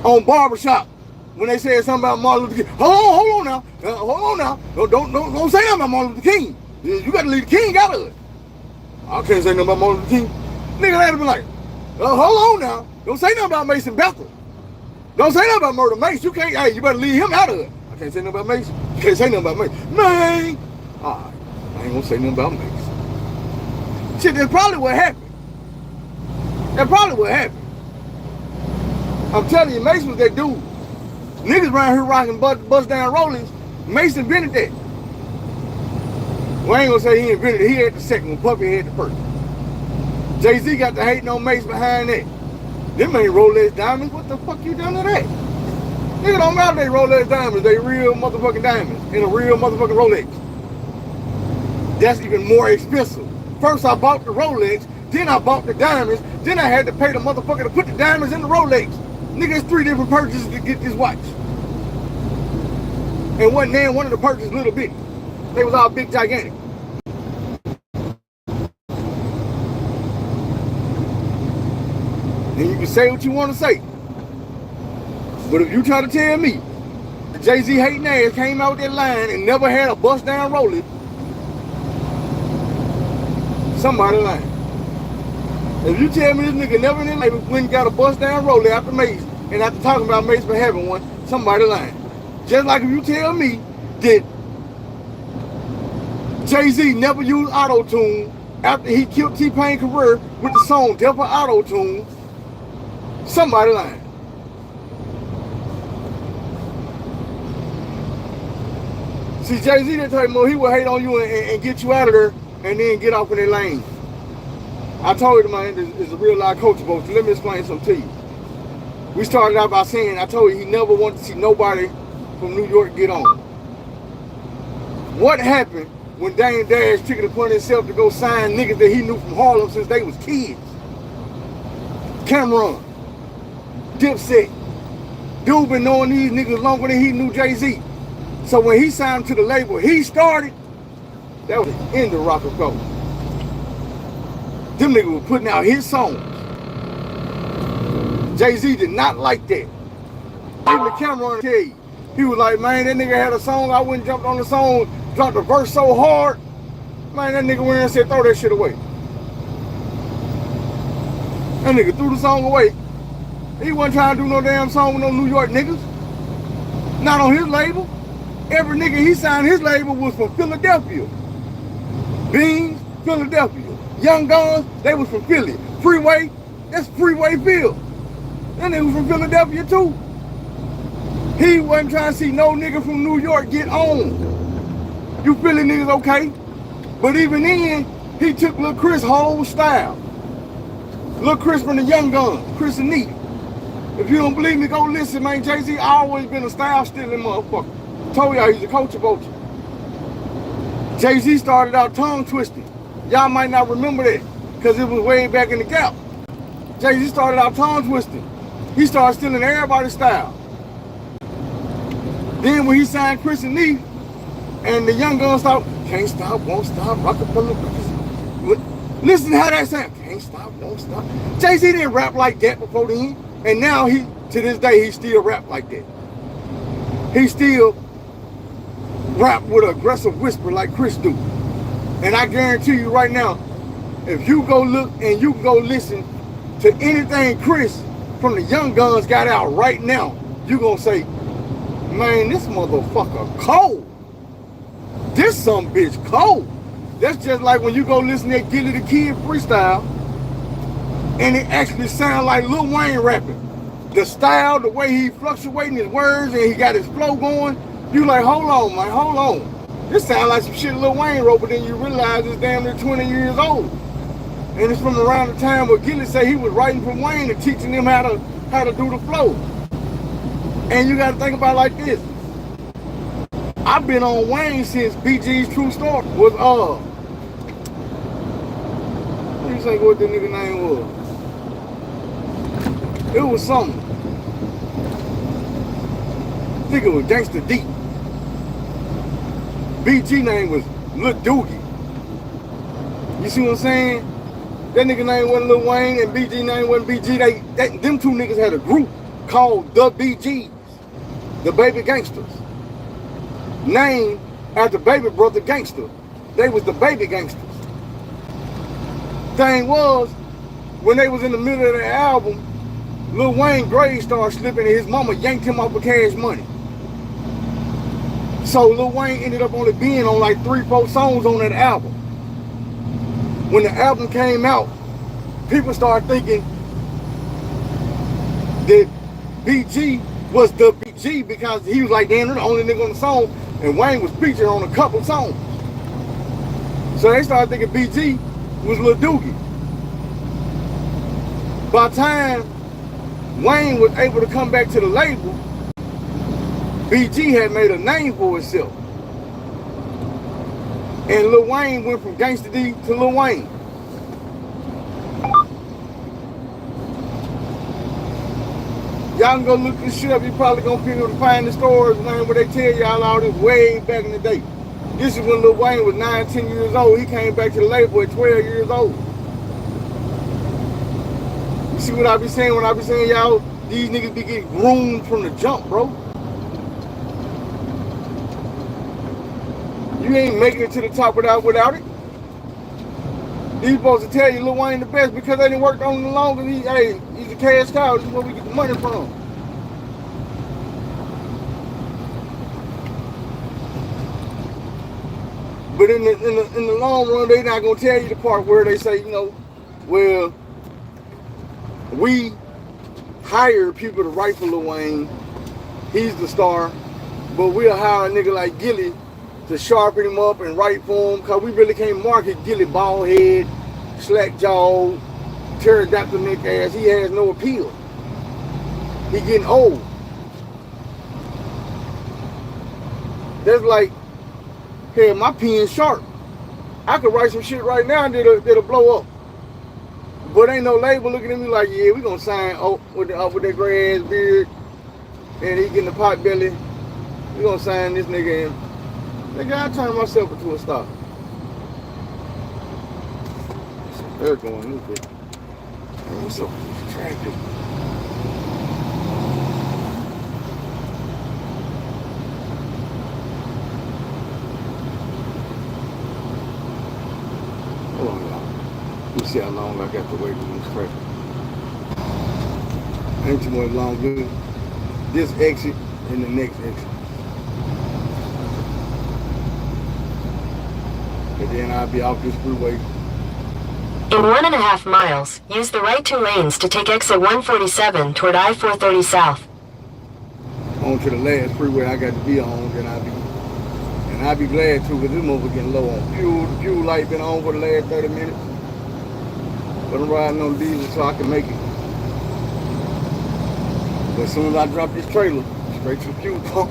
Barbershop. When they said something about Martin Luther King. Hold on now. Don't say nothing about Martin Luther King. You gotta leave the king out of it. I can't say nothing about Martin Luther King. Nigga, that'd be like, hold on now. Don't say nothing about Mason Bethel. Don't say nothing about Murder Mace. You can't, hey, you better leave him out of it. I can't say nothing about Mace. You can't say nothing about Mace. Man. Alright, I ain't gonna say nothing about Mace. Shit, that's probably what happened. That's probably what happened. I'm telling you, Mason was that dude. Niggas around here rocking bust down rollers. Mason invented that. Well, I ain't gonna say he invented it. He had the second one. Puppy had the first. Jay-Z got the hating on Mason behind that. Them ain't Rolex diamonds. What the fuck you done to that? Nigga don't matter they Rolex diamonds. They real motherfucking diamonds in a real motherfucking Rolex. That's even more expensive. First I bought the Rolex, then I bought the diamonds, then I had to pay the motherfucker to put the diamonds in the Rolex. Nigga, it's 3 different purchases to get this watch. And one of the purchases little bitty. They was all big, gigantic. And you can say what you want to say. But if you try to tell me the Jay-Z hating ass came out with that line and never had a bust down roller, somebody lying. If you tell me this nigga never in his life went and got a bust down roller after Mace, and after talking about Mace for having one, somebody lying. Just like if you tell me that Jay-Z never used auto-tune after he killed T-Pain's career with the song Death for Auto-Tune, somebody lying. See, Jay-Z that type of he will hate on you and get you out of there and then get off in their lane. I told you, man, it's a real life coach boat. So let me explain something to you. We started out by saying, I told you he never wanted to see nobody from New York get on. What happened when Dame Dash took it upon himself to go sign niggas that he knew from Harlem since they was kids? Cameron, Dipset, dude been knowing these niggas longer than he knew Jay-Z. So when he signed to the label he started, that was the end of rock and roll. Them niggas were putting out his songs. Jay-Z did not like that. Even the Cameron tell you, he was like, man, that nigga had a song, I went and jumped on the song, dropped the verse so hard, man, that nigga went and said, throw that shit away. That nigga threw the song away. He wasn't trying to do no damn song with no New York niggas. Not on his label. Every nigga he signed his label was from Philadelphia. Beans, Philadelphia. Young Guns, they was from Philly. Freeway, that's Freeway Phil. That nigga was from Philadelphia too. He wasn't trying to see no nigga from New York get on. You Philly niggas okay? But even then, he took Lil Chris' whole style. Lil Chris from the Young Guns, Chris and Neat. If you don't believe me, go listen, man. Jay-Z always been a style stealing motherfucker. Told y'all he's a coach about you. Jay-Z started out tongue twisting. Y'all might not remember that because it was way back in the Gap. Jay-Z started out tongue twisting. He started stealing everybody's style. Then when he signed Chris and Neef and the Young Guns stopped, can't stop, won't stop, Rockefeller. Listen to how that sound. Can't stop, won't stop. Jay-Z didn't rap like that before then. And now he, to this day, he still rap like that. He still rap with an aggressive whisper like Chris do. And I guarantee you right now, if you go look and you go listen to anything Chris from the Young Guns got out right now, you gonna say, man, this motherfucker cold. This some bitch cold. That's just like when you go listen to Gilly the Kid freestyle and it actually sound like Lil Wayne rapping. The style, the way he fluctuating his words and he got his flow going, you like, hold on, man, hold on. This sound like some shit Lil Wayne wrote, but then you realize it's damn near 20 years old. And it's from around the time where Gilly said he was writing from Wayne and teaching him how to do the flow. And you gotta think about it like this. I've been on Wayne since BG's True Story was what do you think what the nigga name was? It was something. I think it was Gangsta Deep. BG name was Lil Doogie. You see what I'm saying? That nigga name wasn't Lil Wayne and BG name wasn't BG. Them two niggas had a group called the BGs, the Baby Gangsters. Named after Baby Brother Gangster. They was the Baby Gangsters. Thing was, when they was in the middle of the album, Lil Wayne grade started slipping and his mama yanked him off of Cash Money. So Lil Wayne ended up only being on like 3-4 songs on that album. When the album came out, people started thinking that BG was the BG because he was like, damn, they're the only nigga on the song, and Wayne was featured on a couple songs. So they started thinking BG was Lil Doogie. By the time Wayne was able to come back to the label, BG had made a name for himself. And Lil Wayne went from Gangsta D to Lil Wayne. Y'all can go look this shit up. You probably gonna be able to find the stores, man, where they tell y'all all this way back in the day. This is when Lil Wayne was 9, 10 years old. He came back to the label at 12 years old. You see what I be saying when I be saying y'all, these niggas be getting groomed from the jump, bro. You ain't making it to the top without it. These supposed to tell you Lil Wayne the best because they didn't work on him the longest. He's a cash cow. This is where we get the money from. But in the long run, they not gonna tell you the part where they say, you know, well, we hired people to write for Lil Wayne. He's the star, but we'll hire a nigga like Gilly to sharpen him up and write for him, because we really can't market Gilly bald head, slack jaw, pterodactyl neck ass. He has no appeal. He getting old. That's like, hell, my pen's sharp. I could write some shit right now that'll blow up. But ain't no label looking at me like, yeah, we gonna sign with that gray ass beard and he getting the pot belly. We gonna sign this nigga in. Nigga, I turn myself into a star. They're going this bitch. I'm so distracted. Hold on, y'all. Let me see how long I got to wait in this traffic. Ain't too much longer. This exit and the next exit. And then I'll be off this freeway. In 1.5 miles, use the right 2 lanes to take exit 147 toward I-430 South. On to the last freeway I got to be on, then I'll be glad to, because this motherfucker getting low on fuel. The fuel light been on for the last 30 minutes. But I'm riding on diesel so I can make it. But as soon as I drop this trailer, straight to the fuel pump.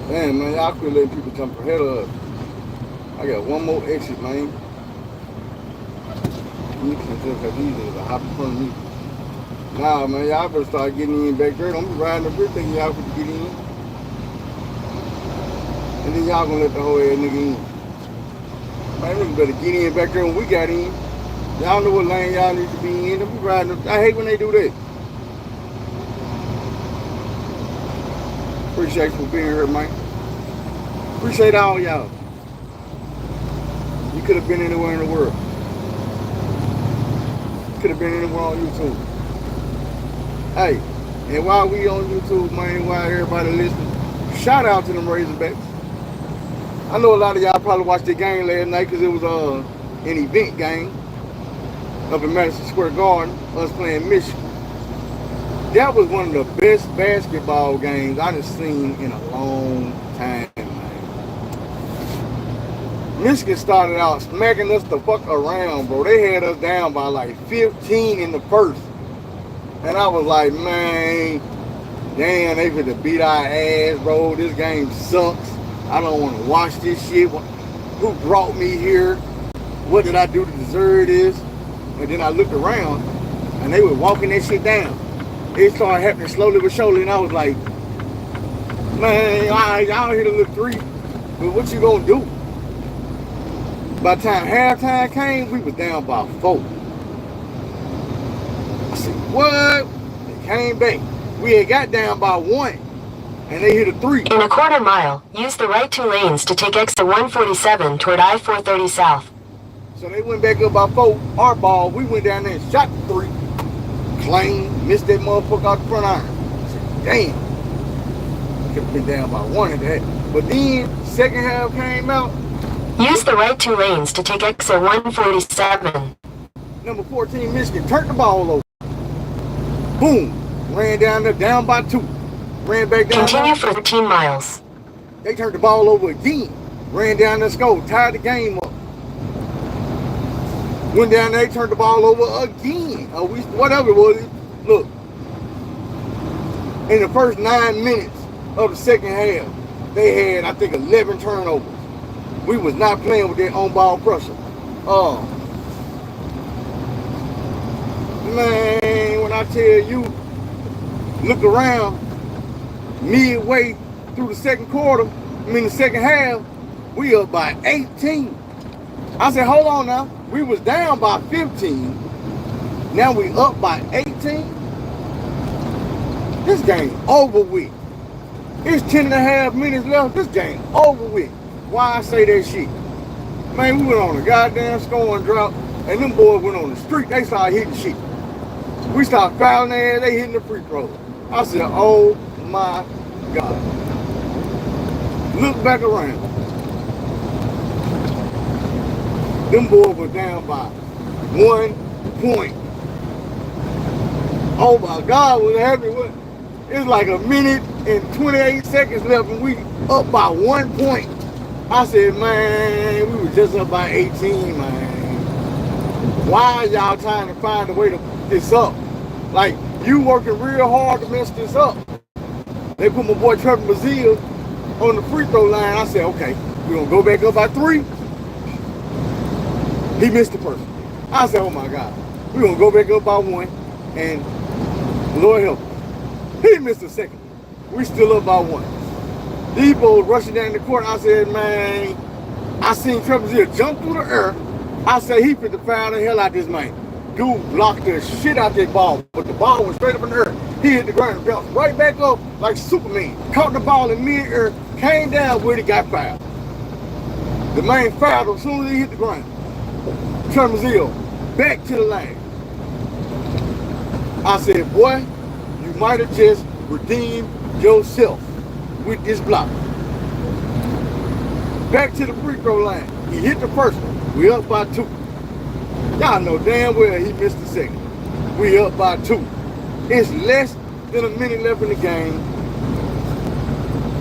Damn, man, y'all quit letting people jump ahead of us. I got one more exit, man. You can just have these niggas hop in front of me. Nah, man, y'all better start getting in back there. Don't be riding up here thinking y'all could get in. And then y'all gonna let the whole ass nigga in. Man, niggas better get in back there when we got in. Y'all know what lane y'all need to be in. Don't be riding up. I hate when they do that. Appreciate you for being here, man. Appreciate all y'all. You could have been anywhere in the world. Could have been anywhere on YouTube. Hey, and while we on YouTube, man, while everybody listening, shout out to them Razorbacks. I know a lot of y'all probably watched the game last night because it was an event game up in Madison Square Garden, us playing Michigan. That was one of the best basketball games I've seen in a long time, man. Michigan started out smacking us the fuck around, bro. They had us down by like 15 in the first. And I was like, man, damn, they finna beat our ass, bro. This game sucks. I don't want to watch this shit. Who brought me here? What did I do to deserve this? And then I looked around, and they were walking that shit down. It started happening slowly but surely, and I was like, man, y'all hit a little 3, but what you gonna do? By the time halftime came, we was down by 4. I said, what? They came back. We had got down by 1, and they hit a 3. In a 1/4 mile, use the right 2 lanes to take exit 147 toward I-430 South. So they went back up by 4. Our ball, we went down there and shot the 3. Clean, missed that motherfucker out the front iron. I said, damn. Could have been down by 1 at that. But then, second half came out, Use the right 2 lanes to take exit 147. Number 14, Michigan, turned the ball over. Boom. Ran down there, down by 2. Ran back down. Continue for 13 miles. They turned the ball over again. Ran down there, scored, tied the game up. Went down there, turned the ball over again. Whatever it was. Look, in the first 9 minutes of the second half, they had, I think, 11 turnovers. We was not playing with that on-ball pressure. Man, when I tell you, look around, midway through the second quarter, the second half, we up by 18. I said, hold on now. We was down by 15. Now we up by 18. This game over with. It's 10.5 minutes left. This game over with. Why I say that shit? Man, we went on a goddamn scoring drought, and them boys went on the street. They started hitting shit. We started fouling their ass. They hitting the free throw. I said, oh my God. Look back around. Them boys were down by 1 point. Oh my God, what happened? It's like 1 minute and 28 seconds left, and we up by 1 point. I said, man, we were just up by 18, man. Why are y'all trying to find a way to put this up? Like, you working real hard to mess this up. They put my boy Trevor Brazile on the free throw line. I said, okay, we're going to go back up by 3. He missed the first. I said, oh my God. We're going to go back up by 1, and Lord help us. He missed the second. We still up by 1. These boys rushing down the court. I said, man, I seen Trevor Brazile jump through the air. I said, he fit the foul the hell out this man. Dude blocked the shit out that ball, but the ball went straight up in the air. He hit the ground and bounced right back up like Superman. Caught the ball in mid-air, came down with it, got fouled. The man fouled him as soon as he hit the ground. Trevor Brazile back to the line. I said, boy, you might have just redeemed yourself with this block. Back to the free throw line. He hit the first one. We up by 2. Y'all know damn well he missed the second. We up by 2. It's less than a minute left in the game.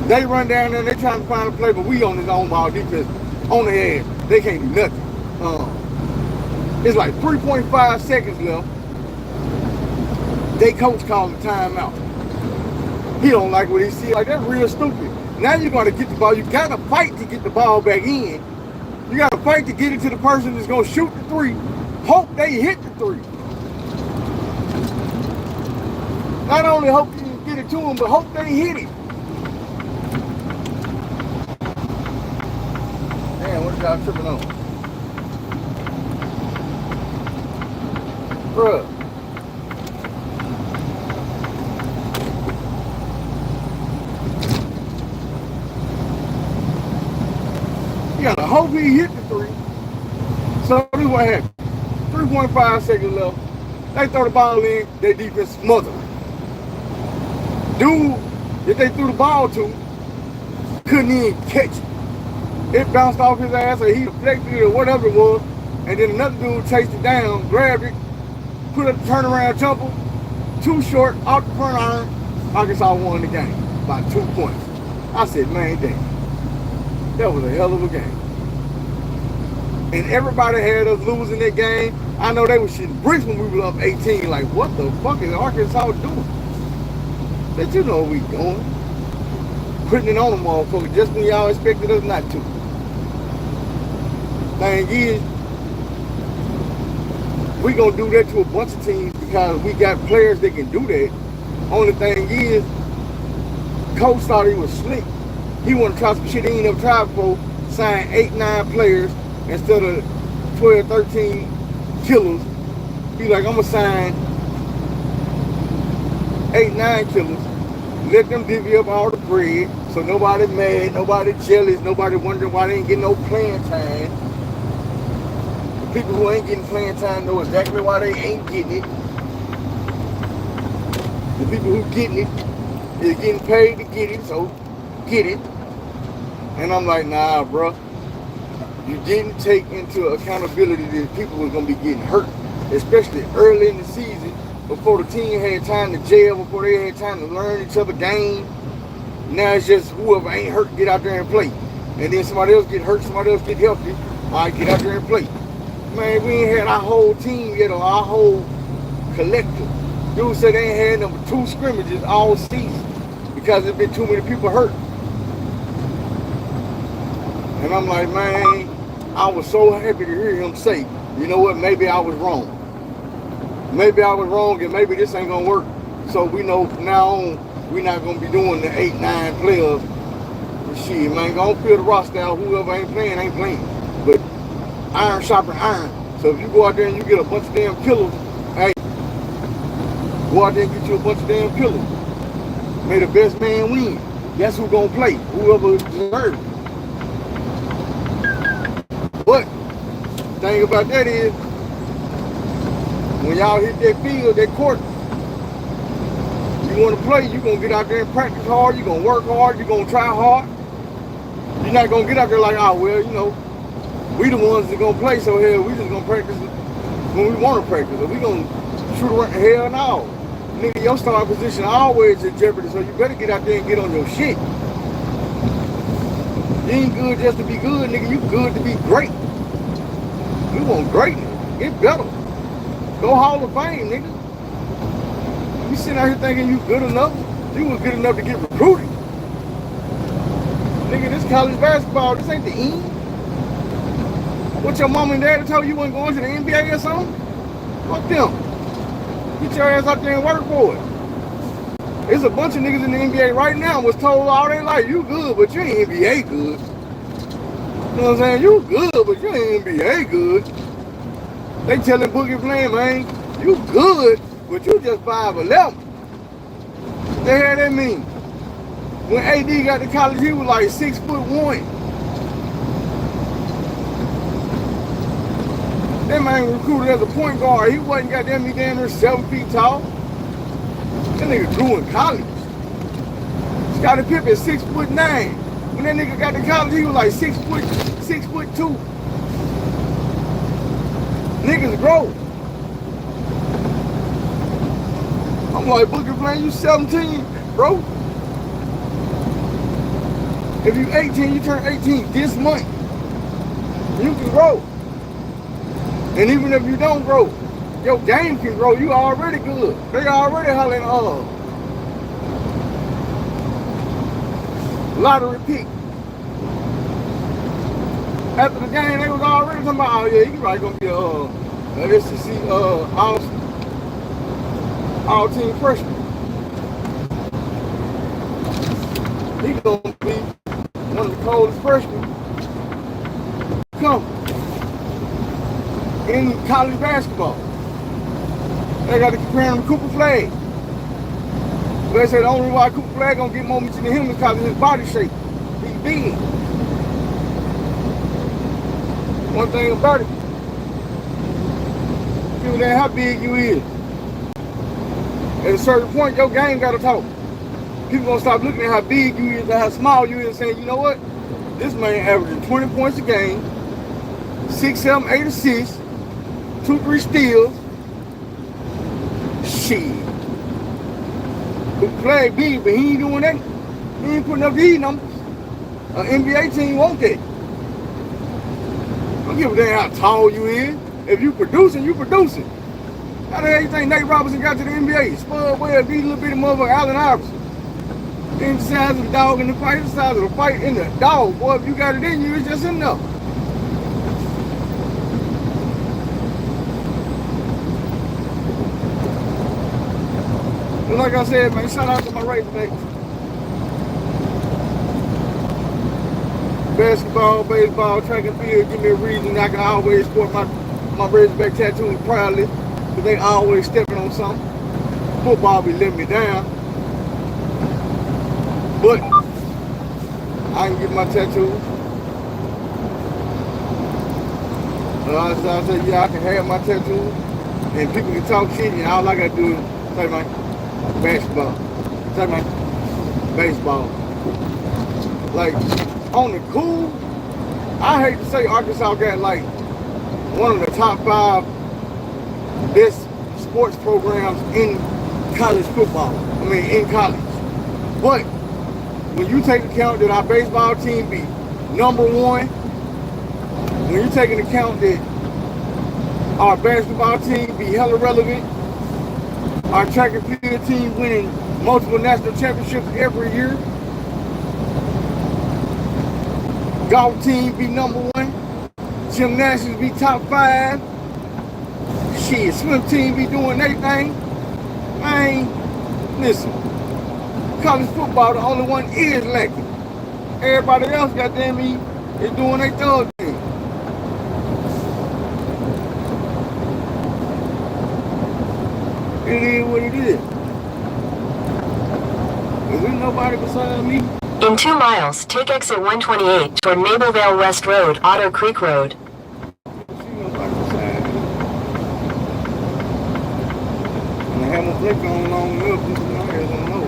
They run down there and they trying to find a play, but we on his own ball defense on the ass. They can't do nothing. It's like 3.5 seconds left. They coach called the timeout. He don't like what he see. Like, that's real stupid. Now you're going to get the ball. You got to fight to get the ball back in. You got to fight to get it to the person that's going to shoot the 3. Hope they hit the 3. Not only hope you get it to them, but hope they hit it. Damn, what y'all tripping on? Bruh. You gotta hope he hit the 3. So this is what happened. 3.5 seconds left. They throw the ball in, their defense smothered. Dude that they threw the ball to couldn't even catch it. It bounced off his ass, or he deflected it, or whatever it was, and then another dude chased it down, grabbed it, put a turnaround jumper, too short, out the front iron. Arkansas won the game by 2 points. I said, man, damn. That was a hell of a game. And everybody had us losing that game. I know they were shitting bricks when we were up 18. Like, what the fuck is Arkansas doing? But you know what we doing. Putting it on them motherfuckers just when y'all expected us not to. Thing is, we gonna do that to a bunch of teams because we got players that can do that. Only thing is, coach thought he was slick. He wanted to try some shit he ain't never tried before, sign 8, 9 players instead of 12, 13 killers. He like, I'm gonna sign 8, 9 killers, let them divvy up all the bread, so nobody mad, nobody jealous, nobody wondering why they ain't getting no playing time. The people who ain't getting playing time know exactly why they ain't getting it. The people who getting it is getting paid to get it, so get it. And I'm like, nah, bro. you didn't take into accountability that people were going to be getting hurt, especially early in the season, before the team had time to gel, before they had time to learn each other game. Now it's just whoever ain't hurt, get out there and play. And then somebody else get hurt, somebody else get healthy. All right, get out there and play. Man, we ain't had our whole team yet, or our whole collective. Dude said they ain't had number 2 scrimmages all season because there's been too many people hurt. And I'm like, man, I was so happy to hear him say, you know what, maybe I was wrong. Maybe I was wrong and maybe this ain't gonna work. So we know from now on, we're not gonna be doing the 8, 9 players. Shit, man, go fill the roster out. Whoever ain't playing, ain't playing. But iron sharpens iron. So if you go out there and you get a bunch of damn killers, hey, go out there and get you a bunch of damn killers. May the best man win. That's who's gonna play. Whoever deserves it. But the thing about that is, when y'all hit that field, that court, you want to play, you're going to get out there and practice hard, you're going to work hard, you're going to try hard. You're not going to get out there like, oh, well, you know, we the ones that going to play, so hell, we just going to practice when we want to practice. Or we going to shoot around, hell no. Nigga, your starting position always in jeopardy, so you better get out there and get on your shit. You ain't good just to be good, nigga, you good to be great. We want greatness, get better. Go Hall of Fame, nigga. You sitting out here thinking you good enough? You was good enough to get recruited. Nigga, this college basketball, this ain't the end. What your mom and daddy told you wasn't going to the NBA or something? Fuck them. Get your ass out there and work for it. There's a bunch of niggas in the NBA right now was told all their life, you good, but you ain't NBA good. You know what I'm saying? You good, but you ain't NBA good. They telling Boogie Flame, man, you good, but you just 5'11". What the hell that mean? When AD got to college, he was like 6'1". That man recruited as a point guard. He wasn't goddamn me damn near 7 feet tall. That nigga grew in college. Scottie Pippen 6'9". When that nigga got to college, he was like 6'2". Niggas grow. I'm like, Boogie Flame, you 17, bro. If you 18, you turn 18 this month. You can grow. And even if you don't grow, your game can grow. You already good. They already hollering lottery pick. After the game, they was already talking about, oh yeah, he's probably gonna be a SEC all team freshman. He's gonna be one of the coldest freshmen come in college basketball. They got to compare him to Cooper Flagg. They say the only reason why Cooper Flagg gonna get more mention than him is because of his body shape. He's big. One thing about it, people know how big you is. At a certain point, your game gotta talk. People gonna stop looking at how big you is and how small you is and saying, you know what? This man averaging 20 points a game, 6, 7, 8 assists, 2, 3 steals. Shit. Flagg big, but he ain't doing that. He ain't putting up these numbers. An NBA team won't that. Don't give a damn how tall you is. If you producing, you producing. How the hell you think Nate Robinson got to the NBA? Spud Webb, these little bitty motherfucker Allen Iverson. Ain't the size of the dog in the fight, the size of the fight in the dog. Boy, if you got it in you, it's just enough. But like I said, man, shout out to my Razorbacks. Basketball, baseball, track and field, give me a reason I can always sport my Razorback tattoos proudly, because they always stepping on something. Football be letting me down. But I can get my tattoos. I say, yeah, I can have my tattoos, and people can talk shit, and all I gotta do is say, man, basketball. Say, man, baseball. Like, on the cool, I hate to say Arkansas got like one of the top 5 best sports programs in college football. I mean, in college. But when you take account that our baseball team be #1, when you take into account that our basketball team be hella relevant, our track and field team winning multiple national championships every year, golf team be #1, gymnastics be top 5, shit, swim team be doing their thing. Man, listen, college football, the only one is lacking. Everybody else, goddamn me, is doing their thug thing. It is what it is. There ain't nobody beside me. In 2 miles, take exit 128 toward Mablevale West Road, Otter Creek Road. And I have my flick on long milk, I don't know.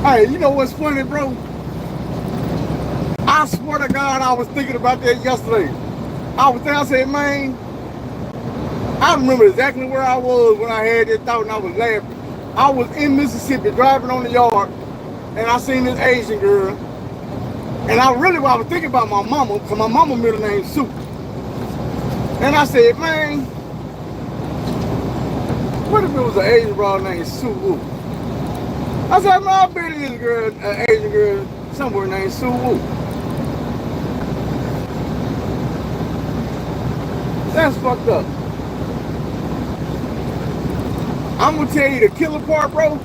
Hey, you know what's funny, bro? I swear to God, I was thinking about that yesterday. I was there, I said, man, I remember exactly where I was when I had that thought and I was laughing. I was in Mississippi driving on the yard and I seen this Asian girl. And I was thinking about my mama, because my mama middle name Sue. And I said, man, what if it was an Asian broad named Sue? I said, man, I bet it is a girl, an Asian girl somewhere named Sue Woo. That's fucked up. I'm gonna tell you the killer part, bro.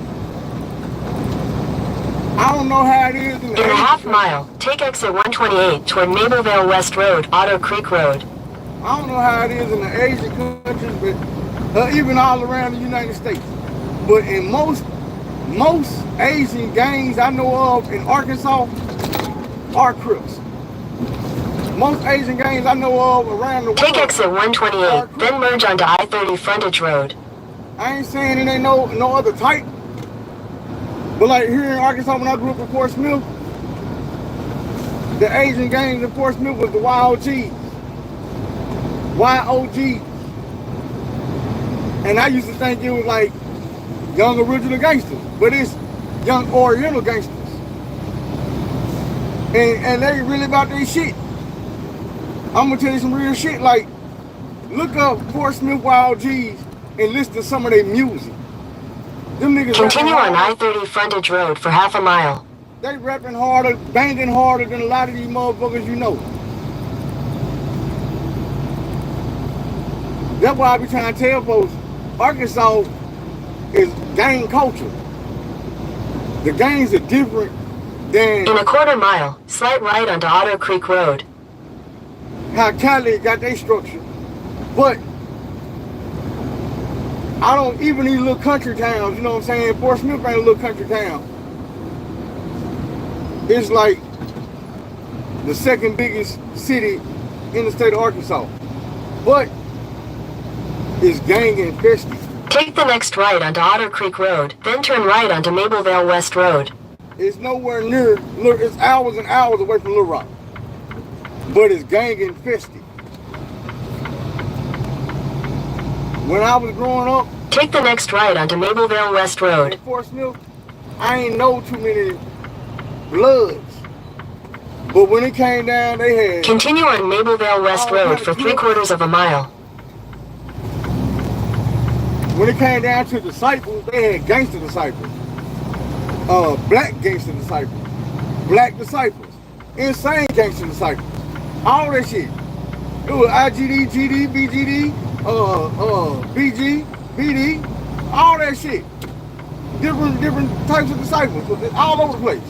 I don't know how it is in a half mile, take exit 128 toward Mablevale West Road, Otter Creek Road. I don't know how it is in the Asian countries, but even all around the United States. But in most Asian gangs I know of in Arkansas are Crips. Most Asian gangs I know of around the world. Take exit 128, then merge onto I-30 frontage road. I ain't saying it ain't no other type. But like here in Arkansas, when I grew up in Fort Smith, the Asian gangs in Fort Smith was the YOGs. YOGs. And I used to think it was like young original gangsters, but it's young oriental gangsters. And they really about their shit. I'm gonna tell you some real shit, like look up Fort Smith YOGs and listen to some of their music. Them niggas continue on I-30 frontage road for half a mile. They rapping harder, banging harder than a lot of these motherfuckers you know. That's why I be trying to tell folks, Arkansas is gang culture. The gangs are different than... In a quarter mile, slight right onto Otter Creek Road. How Cali got their structure. But I don't even these little country towns, you know what I'm saying? Fort Smith ain't a little country town. It's like the second biggest city in the state of Arkansas. But it's gang infested. Take the next right onto Otter Creek Road, then turn right onto Mablevale West Road. It's nowhere near, it's hours and hours away from Little Rock. But it's gang infested. When I was growing up, take the next right onto Mablevale West Road. In Fort Smith, I ain't know too many Bloods. But when it came down, they had... Continue on Mablevale West Road for 3/4 of a mile. When it came down to disciples, they had gangster disciples. Black gangster disciples. Black disciples. Insane gangster disciples. All that shit. It was IGD, GD, BGD, BG, BD, all that shit. Different types of disciples, all over the place.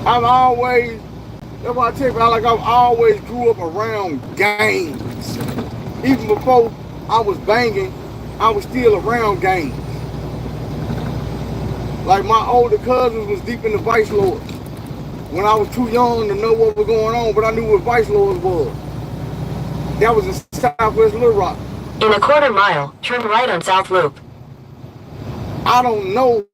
I've always That's why I tell you, like I've always grew up around gangs. Even before I was banging, I was still around gangs. Like my older cousins was deep in the vice lords. When I was too young to know what was going on, but I knew what vice lords was. That was in Southwest Little Rock. In a quarter mile, turn right on South Loop. I don't know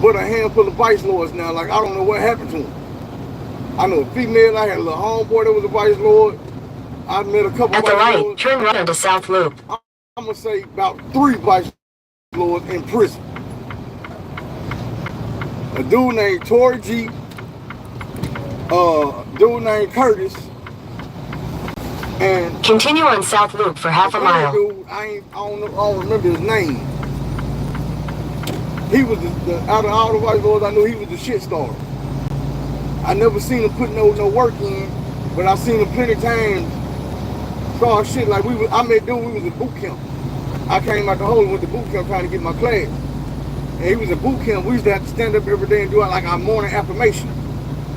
but a handful of vice lords now. Like I don't know what happened to them. I know a female. I had a little homeboy that was a vice lord. I met a couple At the vice right, lords. turn right onto South Loop. I'm gonna say about 3 vice lords in prison. A dude named Tory G, a dude named Curtis, and continue on South Loop for half a mile. Dude, I don't remember his name. He was out of all the vice lords, I knew he was the shit star. I never seen him put no work in, but I seen him plenty of times start shit. Like I met dude, we was in boot camp. I came out the hole and went to boot camp trying to get my class. And he was in boot camp. We used to have to stand up every day and do like our morning affirmation.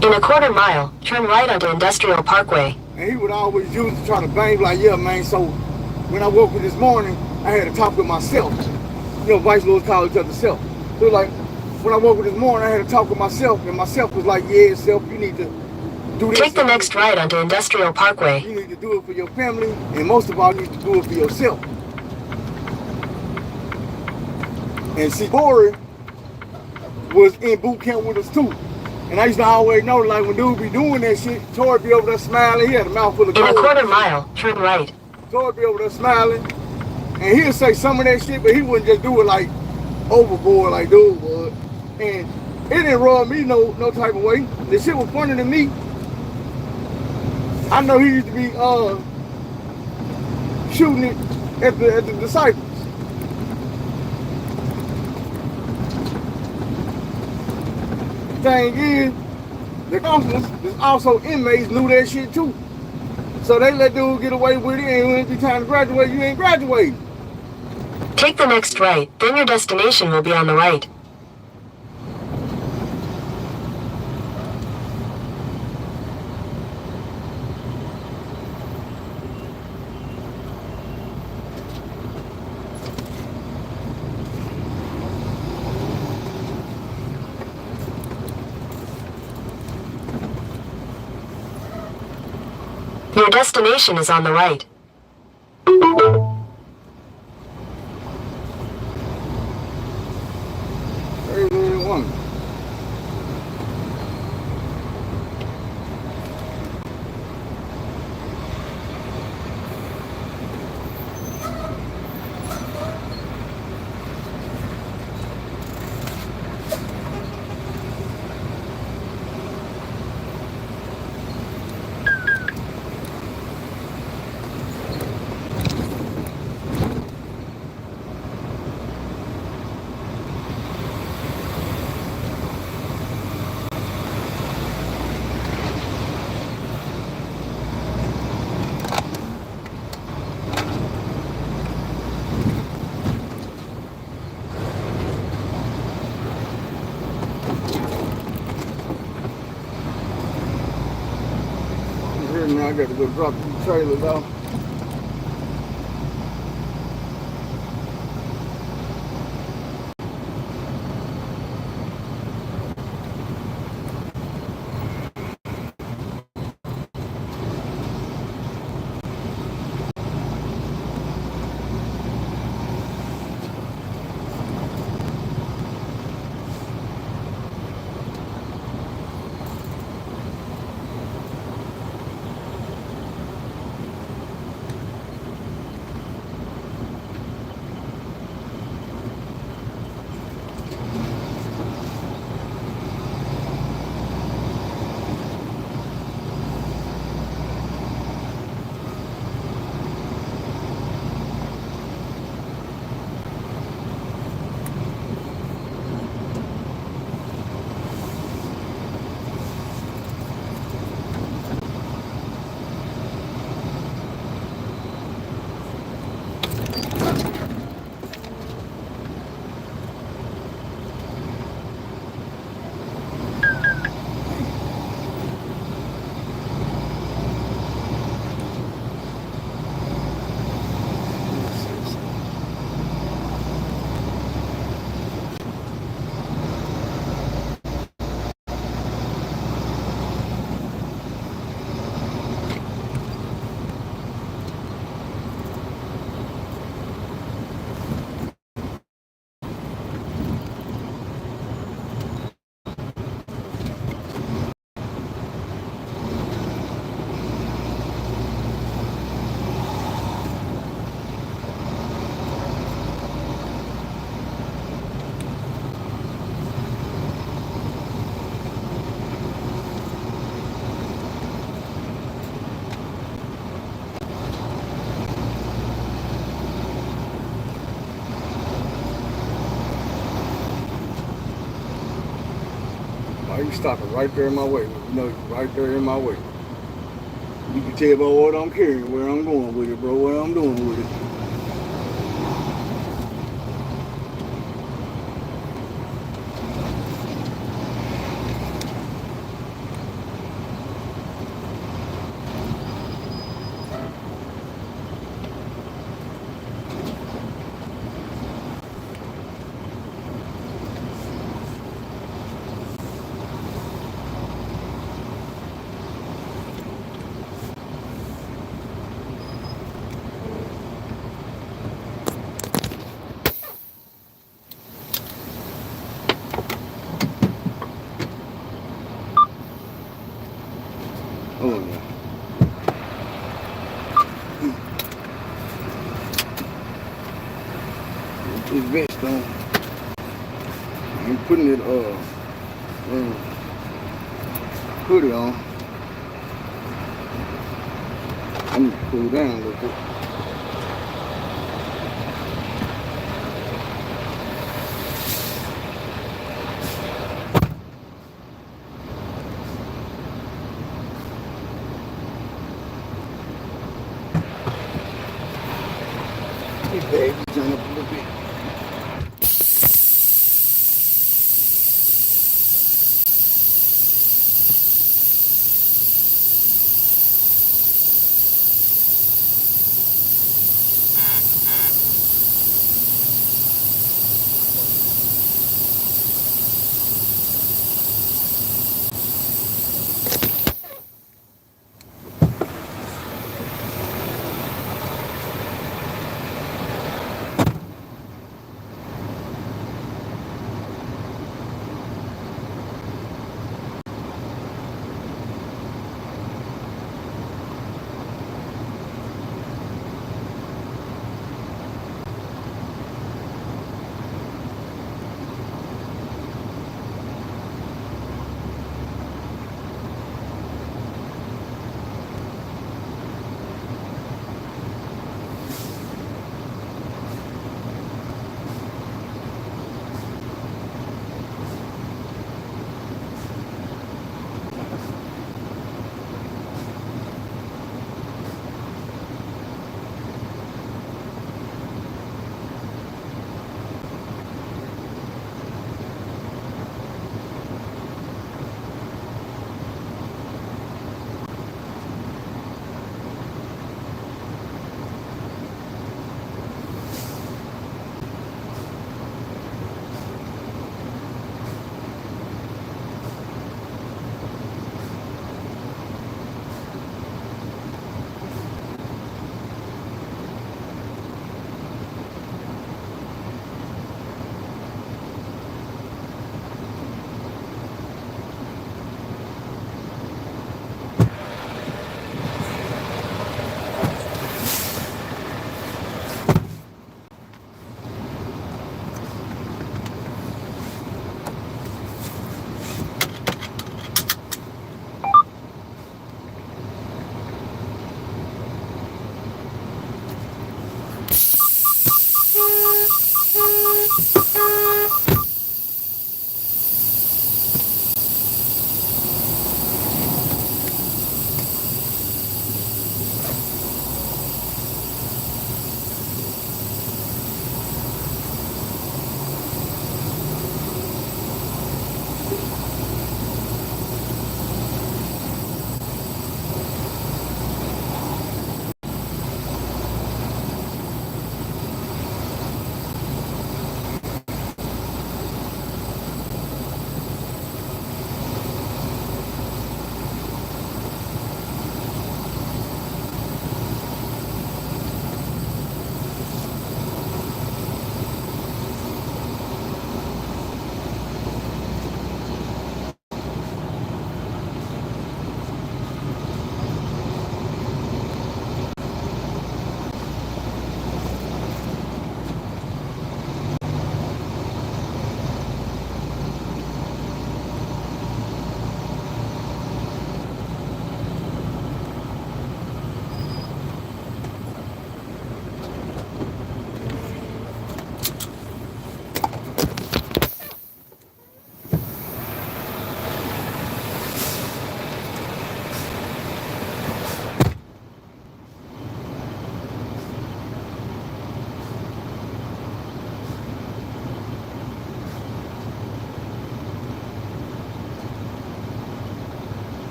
In a quarter mile, turn right onto Industrial Parkway. And he would always use to try to bang like, yeah, man, so when I woke up this morning, I had to talk with myself. You know, vice lords call each other self. So like, when I woke up this morning, I had to talk with myself, and myself was like, yeah, self, you need to do this. Take the next right onto Industrial Parkway. You need to do it for your family, and most of all, you need to do it for yourself. And see, Corey was in boot camp with us too. And I used to always know, like, when dude be doing that shit, Tory be over there smiling. He had a mouth full of gold. In a quarter mile, turn right. Tory be over there smiling. And he'll say some of that shit, but he wouldn't just do it like overboard like dude would. And it didn't rub me no type of way. The shit was funny to me. I know he used to be shooting it at the disciples. Thing is, the officers, there's also inmates knew that shit too. So they let dude get away with it, and when it be time to graduate, you ain't graduating. Take the next right, then your destination will be on the right. Your destination is on the right. 31. Now I got to go drop these trailers off. stopping right there in my way. You know, right there in my way. You can tell by what I'm carrying, where I'm going with it, bro, what I'm doing with it. Oh, yeah. This vest on. I'm putting it hoodie on. I need to cool down a little bit. These bags turn up a little bit.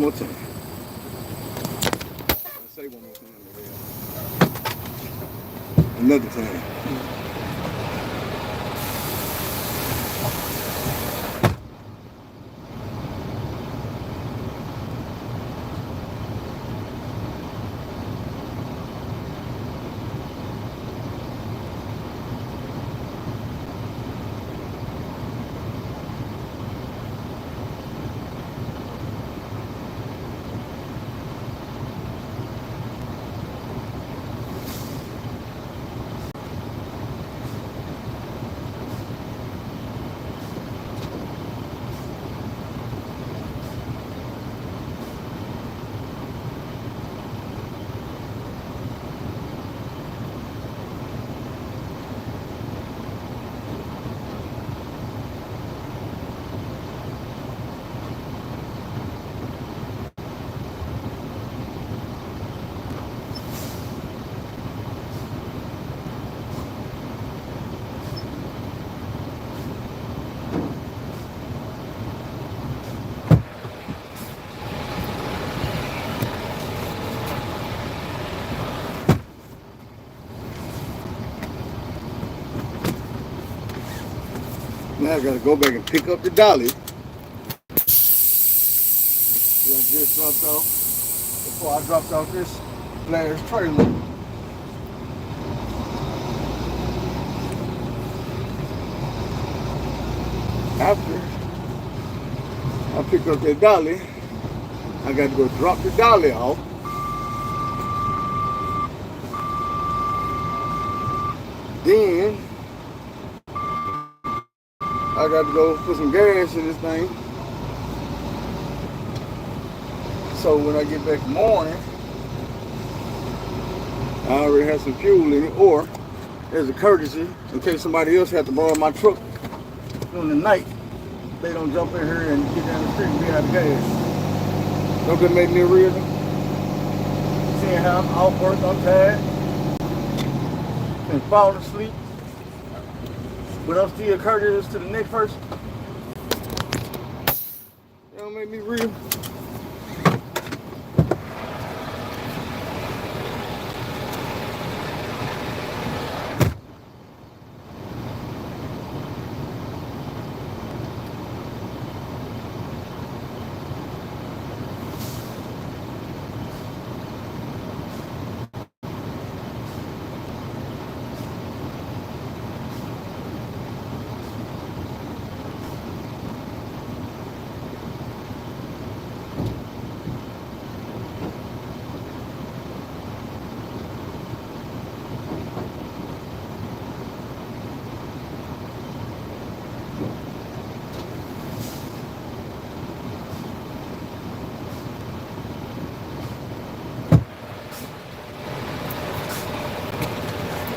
more time. I say one more time. Another time. Now I gotta go back and pick up the dolly that I just dropped off before I dropped off this last trailer. After I pick up that dolly, I got to go drop the dolly off. Then I got to go put some gas in this thing. So when I get back in the morning, I already have some fuel in it, or as a courtesy, in case somebody else has to borrow my truck during the night, they don't jump in here and get down the street and be out of gas. Don't that make me real? Seeing how I'm off work, I'm tired, and falling asleep, but I'm still courteous to the next person. That don't make me real.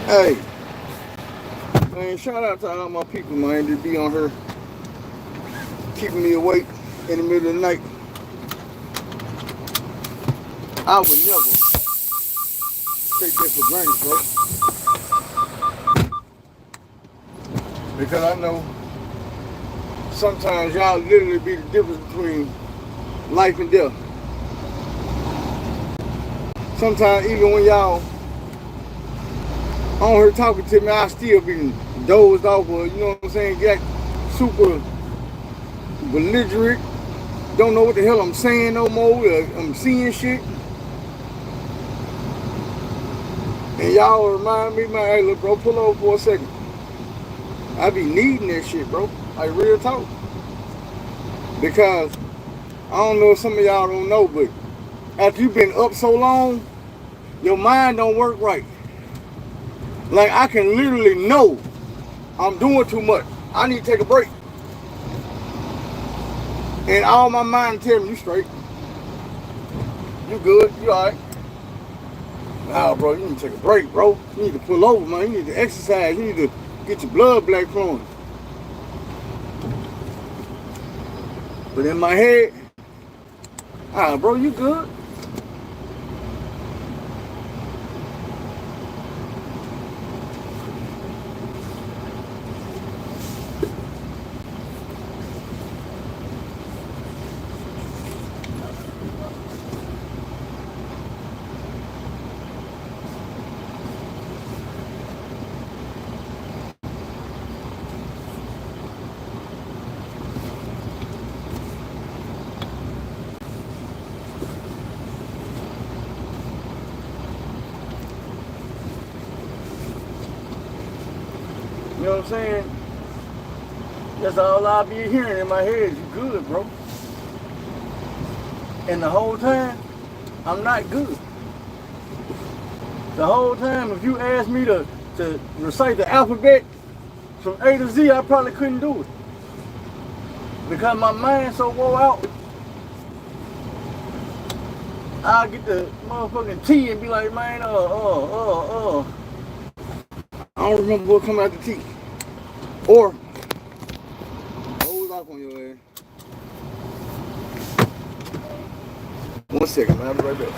Hey, man, shout out to all my people, man, that be on here keeping me awake in the middle of the night. I would never take that for granted, bro. Because I know sometimes y'all literally be the difference between life and death. Sometimes even when y'all on her talking to me, I still be dozed off, or you know what I'm saying, get super belligerent, don't know what the hell I'm saying no more, I'm seeing shit. And y'all remind me, man, hey, look, bro, pull over for a second. I be needing that shit, bro, like real talk. Because I don't know if some of y'all don't know, but after you've been up so long, your mind don't work right. Like, I can literally know I'm doing too much. I need to take a break. And all my mind tell me, you straight. You good, you all right. Nah, bro, you need to take a break, bro. You need to pull over, man. You need to exercise. You need to get your blood black flowing. But in my head, bro, you good. You know what I'm saying? That's all I'll be hearing in my head. You good, bro. And the whole time, I'm not good. The whole time, if you asked me to recite the alphabet from A to Z, I probably couldn't do it. Because my mind's so wore out, I'll get the motherfucking T and be like, man, I don't remember what come out the T. Or, hold off on your ass. 1 second, man, I'll be right back.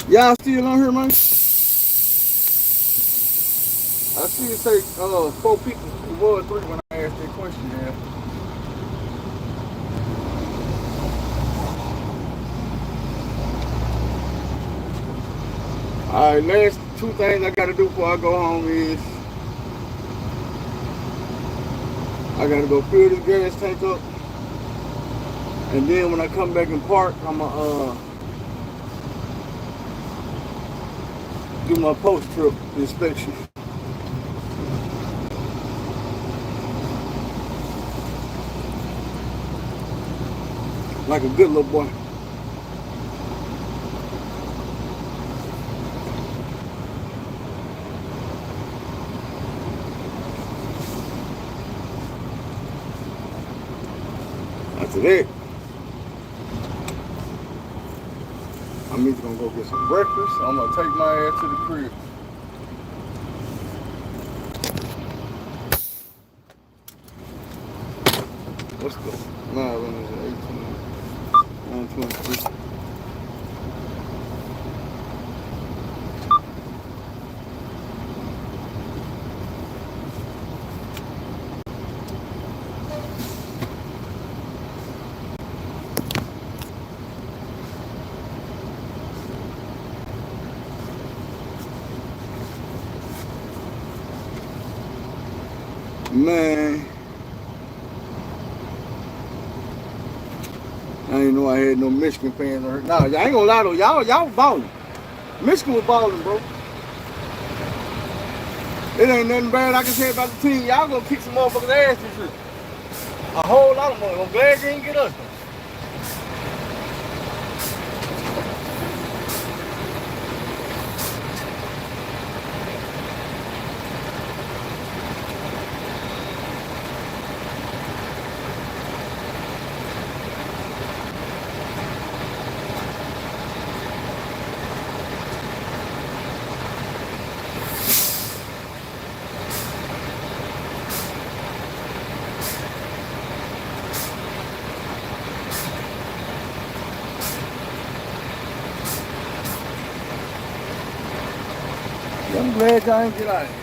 Y'all still on here, man? I see it say 4 people. It was 3 when I asked that question there. Alright, last 2 things I gotta do before I go home is I gotta go fill this gas tank up. And then when I come back and park, I'ma do my post-trip inspection. Like a good little boy. After that, I'm either gonna go get some breakfast or I'm gonna take my ass to the crib. Let's go. 9:18, 9:23. Man, I didn't know I had no Michigan fans. Nah, I ain't gonna lie though, y'all balling. Michigan was balling, bro. It ain't nothing bad I can say about the team. Y'all gonna kick some motherfuckers' ass this year. A whole lot of money. I'm glad you didn't get us. I'm glad y'all ain't get out of here.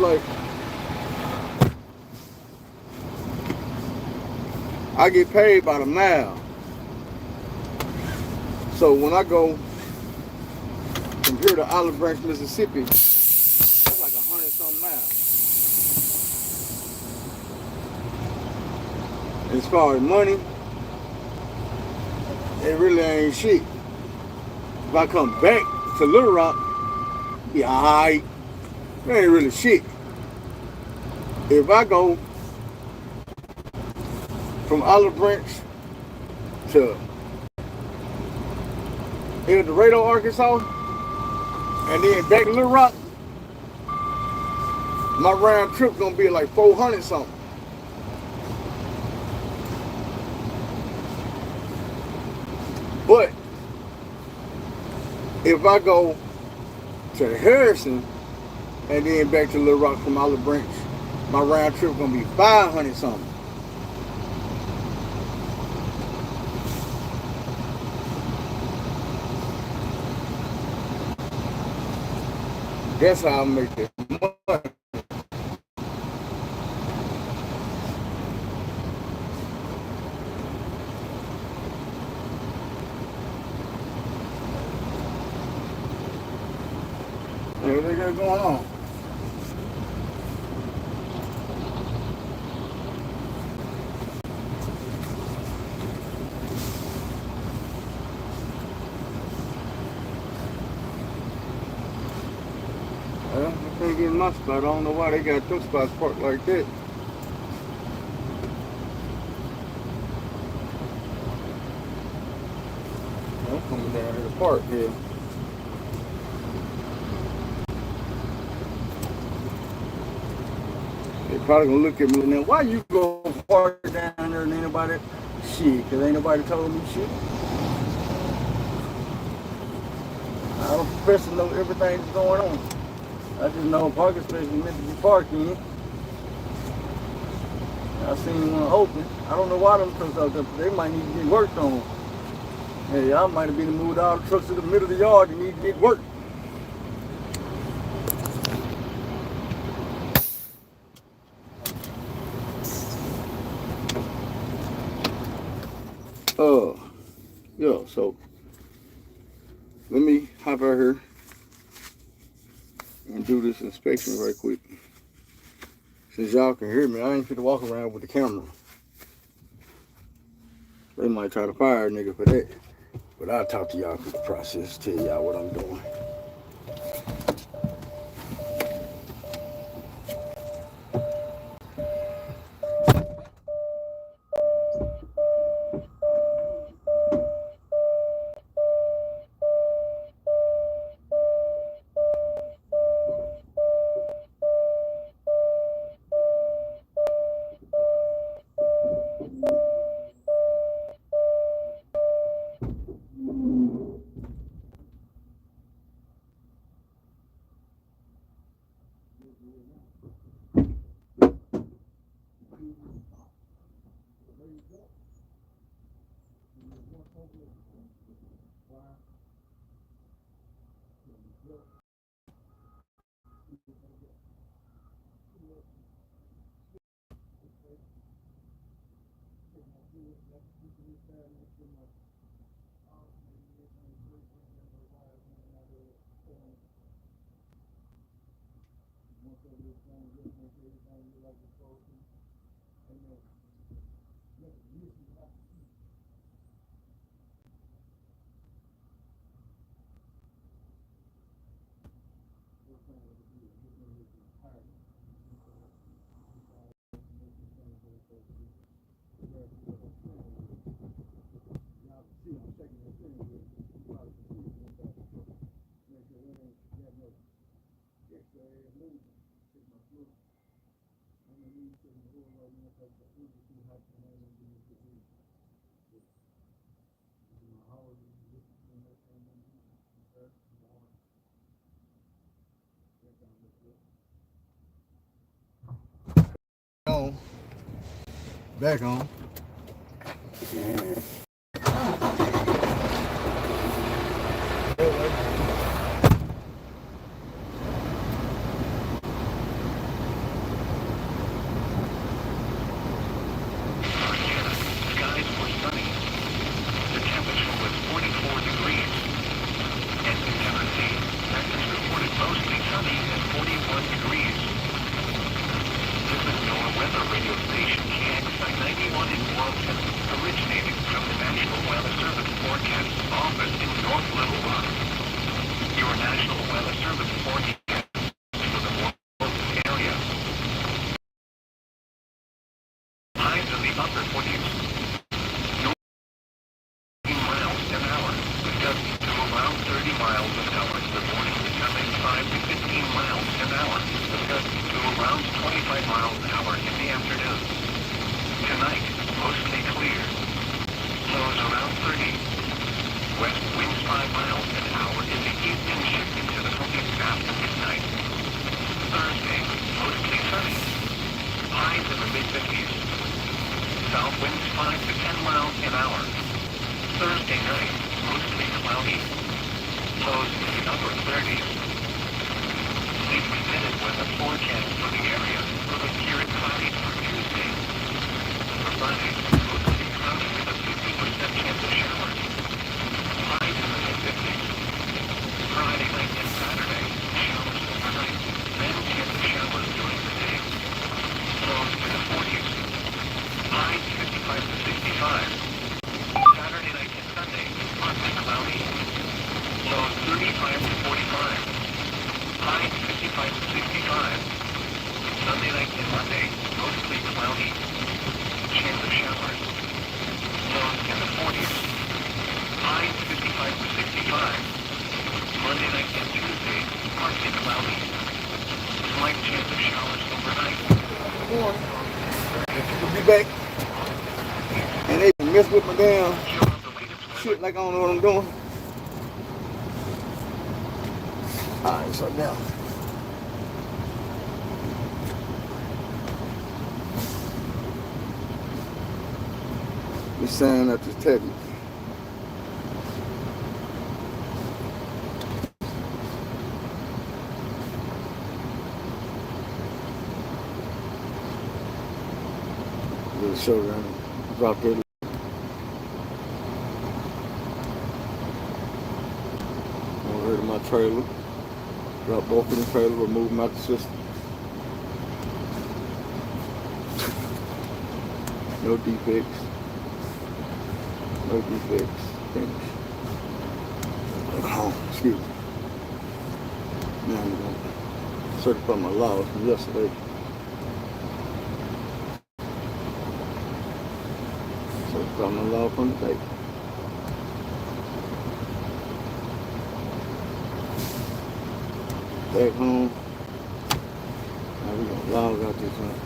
like I get paid by the mile. So when I go from here to Olive Branch, Mississippi, that's like 100-something miles. As far as money, it really ain't shit. If I come back to Little Rock, be alright. It ain't really shit. If I go from Olive Branch to El Dorado, Arkansas, and then back to Little Rock, my round trip gonna be like 400 something. But if I go to Harrison and then back to Little Rock from Olive Branch, my round trip gonna be 500 something. That's how I make it money. Hey, what they got going on? Well, I can't get in my spot. I don't know why they got them spots parked like that. I'm coming down here to park here. They probably gonna look at me now. Why you go park down there and ain't nobody? Shit, cause ain't nobody told me shit. I don't profess to know everything that's going on. I just know a parking space is meant to be parked in. I seen one open. I don't know why them trucks out there, but they might need to get worked on. Hey, y'all might have been to move all the trucks to the middle of the yard and need to get worked. Yeah, so let me hop out here and do this inspection right quick. Since y'all can hear me, I ain't fit to walk around with the camera. They might try to fire a nigga for that. But I'll talk to y'all through the process, tell y'all what I'm doing. On. Back on. radio station KXI-91 in Warrenton, originating from the National Weather Service Forecast Office in North Little Rock. Your National Weather Service forecast for the Warrenton area. Highs in the upper 40s. North 15 miles an hour, with gusts to around 30 miles an hour. The morning becoming 5 to 15 miles an hour, with gusts to around 25 miles an hour in the afternoon. Tonight, mostly clear. Lows around 30. West winds 5 miles an hour in the evening, shifting to the 20s after midnight. Thursday, mostly sunny. Highs in the mid-50s. South winds 5 to 10 miles an hour. Thursday night, mostly cloudy. Lows in the upper 30s. Please be minute weather forecast for the area for the clear and cloudy for Tuesday. For Friday, mostly cloudy with a 50% chance of showers. Highs in the mid-50s. Friday night and Saturday, showers overnight, then chance of showers during the day. Lows in the 40s. Highs 55 to 65. Saturday night and Sunday, partly cloudy. Lows 35 to 45. Highs 55 to 65. Sunday night and Monday, mostly cloudy. Chance of showers. Lows in the 40s. Highs 55 to 65. Monday night and Tuesday, partly cloudy. Slight chance of showers overnight. If you could be back and they mess with my damn shit like I don't know what I'm doing. Alright, so now this sign up this tell you. Little showdown. Drop there. Over here to my trailer. Drop both of the trailer, remove them out the system. No defects. No defects. Finish. Oh, excuse me. Now I'm going to certify my loss from yesterday. Certify my loss from today. Back home. Now we're gonna log out this one.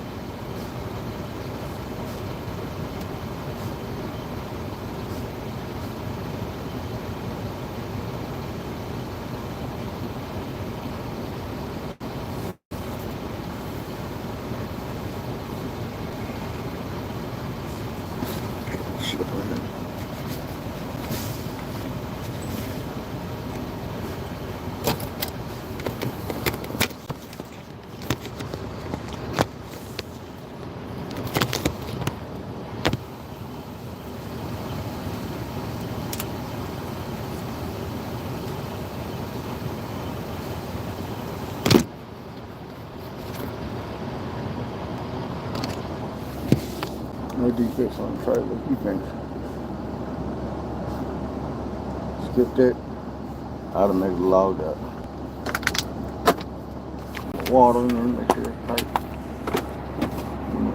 Shit up right here. No defects on the trailer. You can skip that. Automatically logged out. Water in there, make sure it's tight.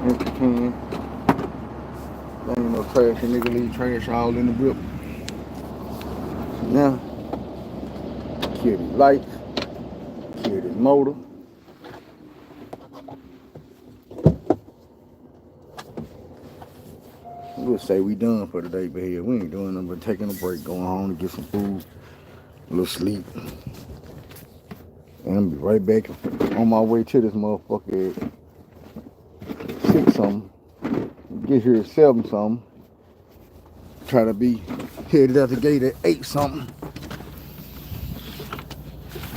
Empty can. There ain't no trash. And nigga leave trash all in the whip. So now, kill the lights, kill the motor. We'll say we done for the day, but here we ain't doing nothing but taking a break, going home to get some food, a little sleep. And I'll be right back on my way to this motherfucker at 6 something. Get here at 7 something. Try to be headed out the gate at 8 something.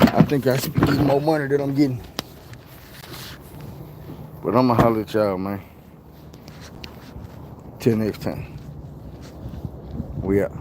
I think I should be getting more money than I'm getting. But I'ma holler at y'all, man. Till next time. We out.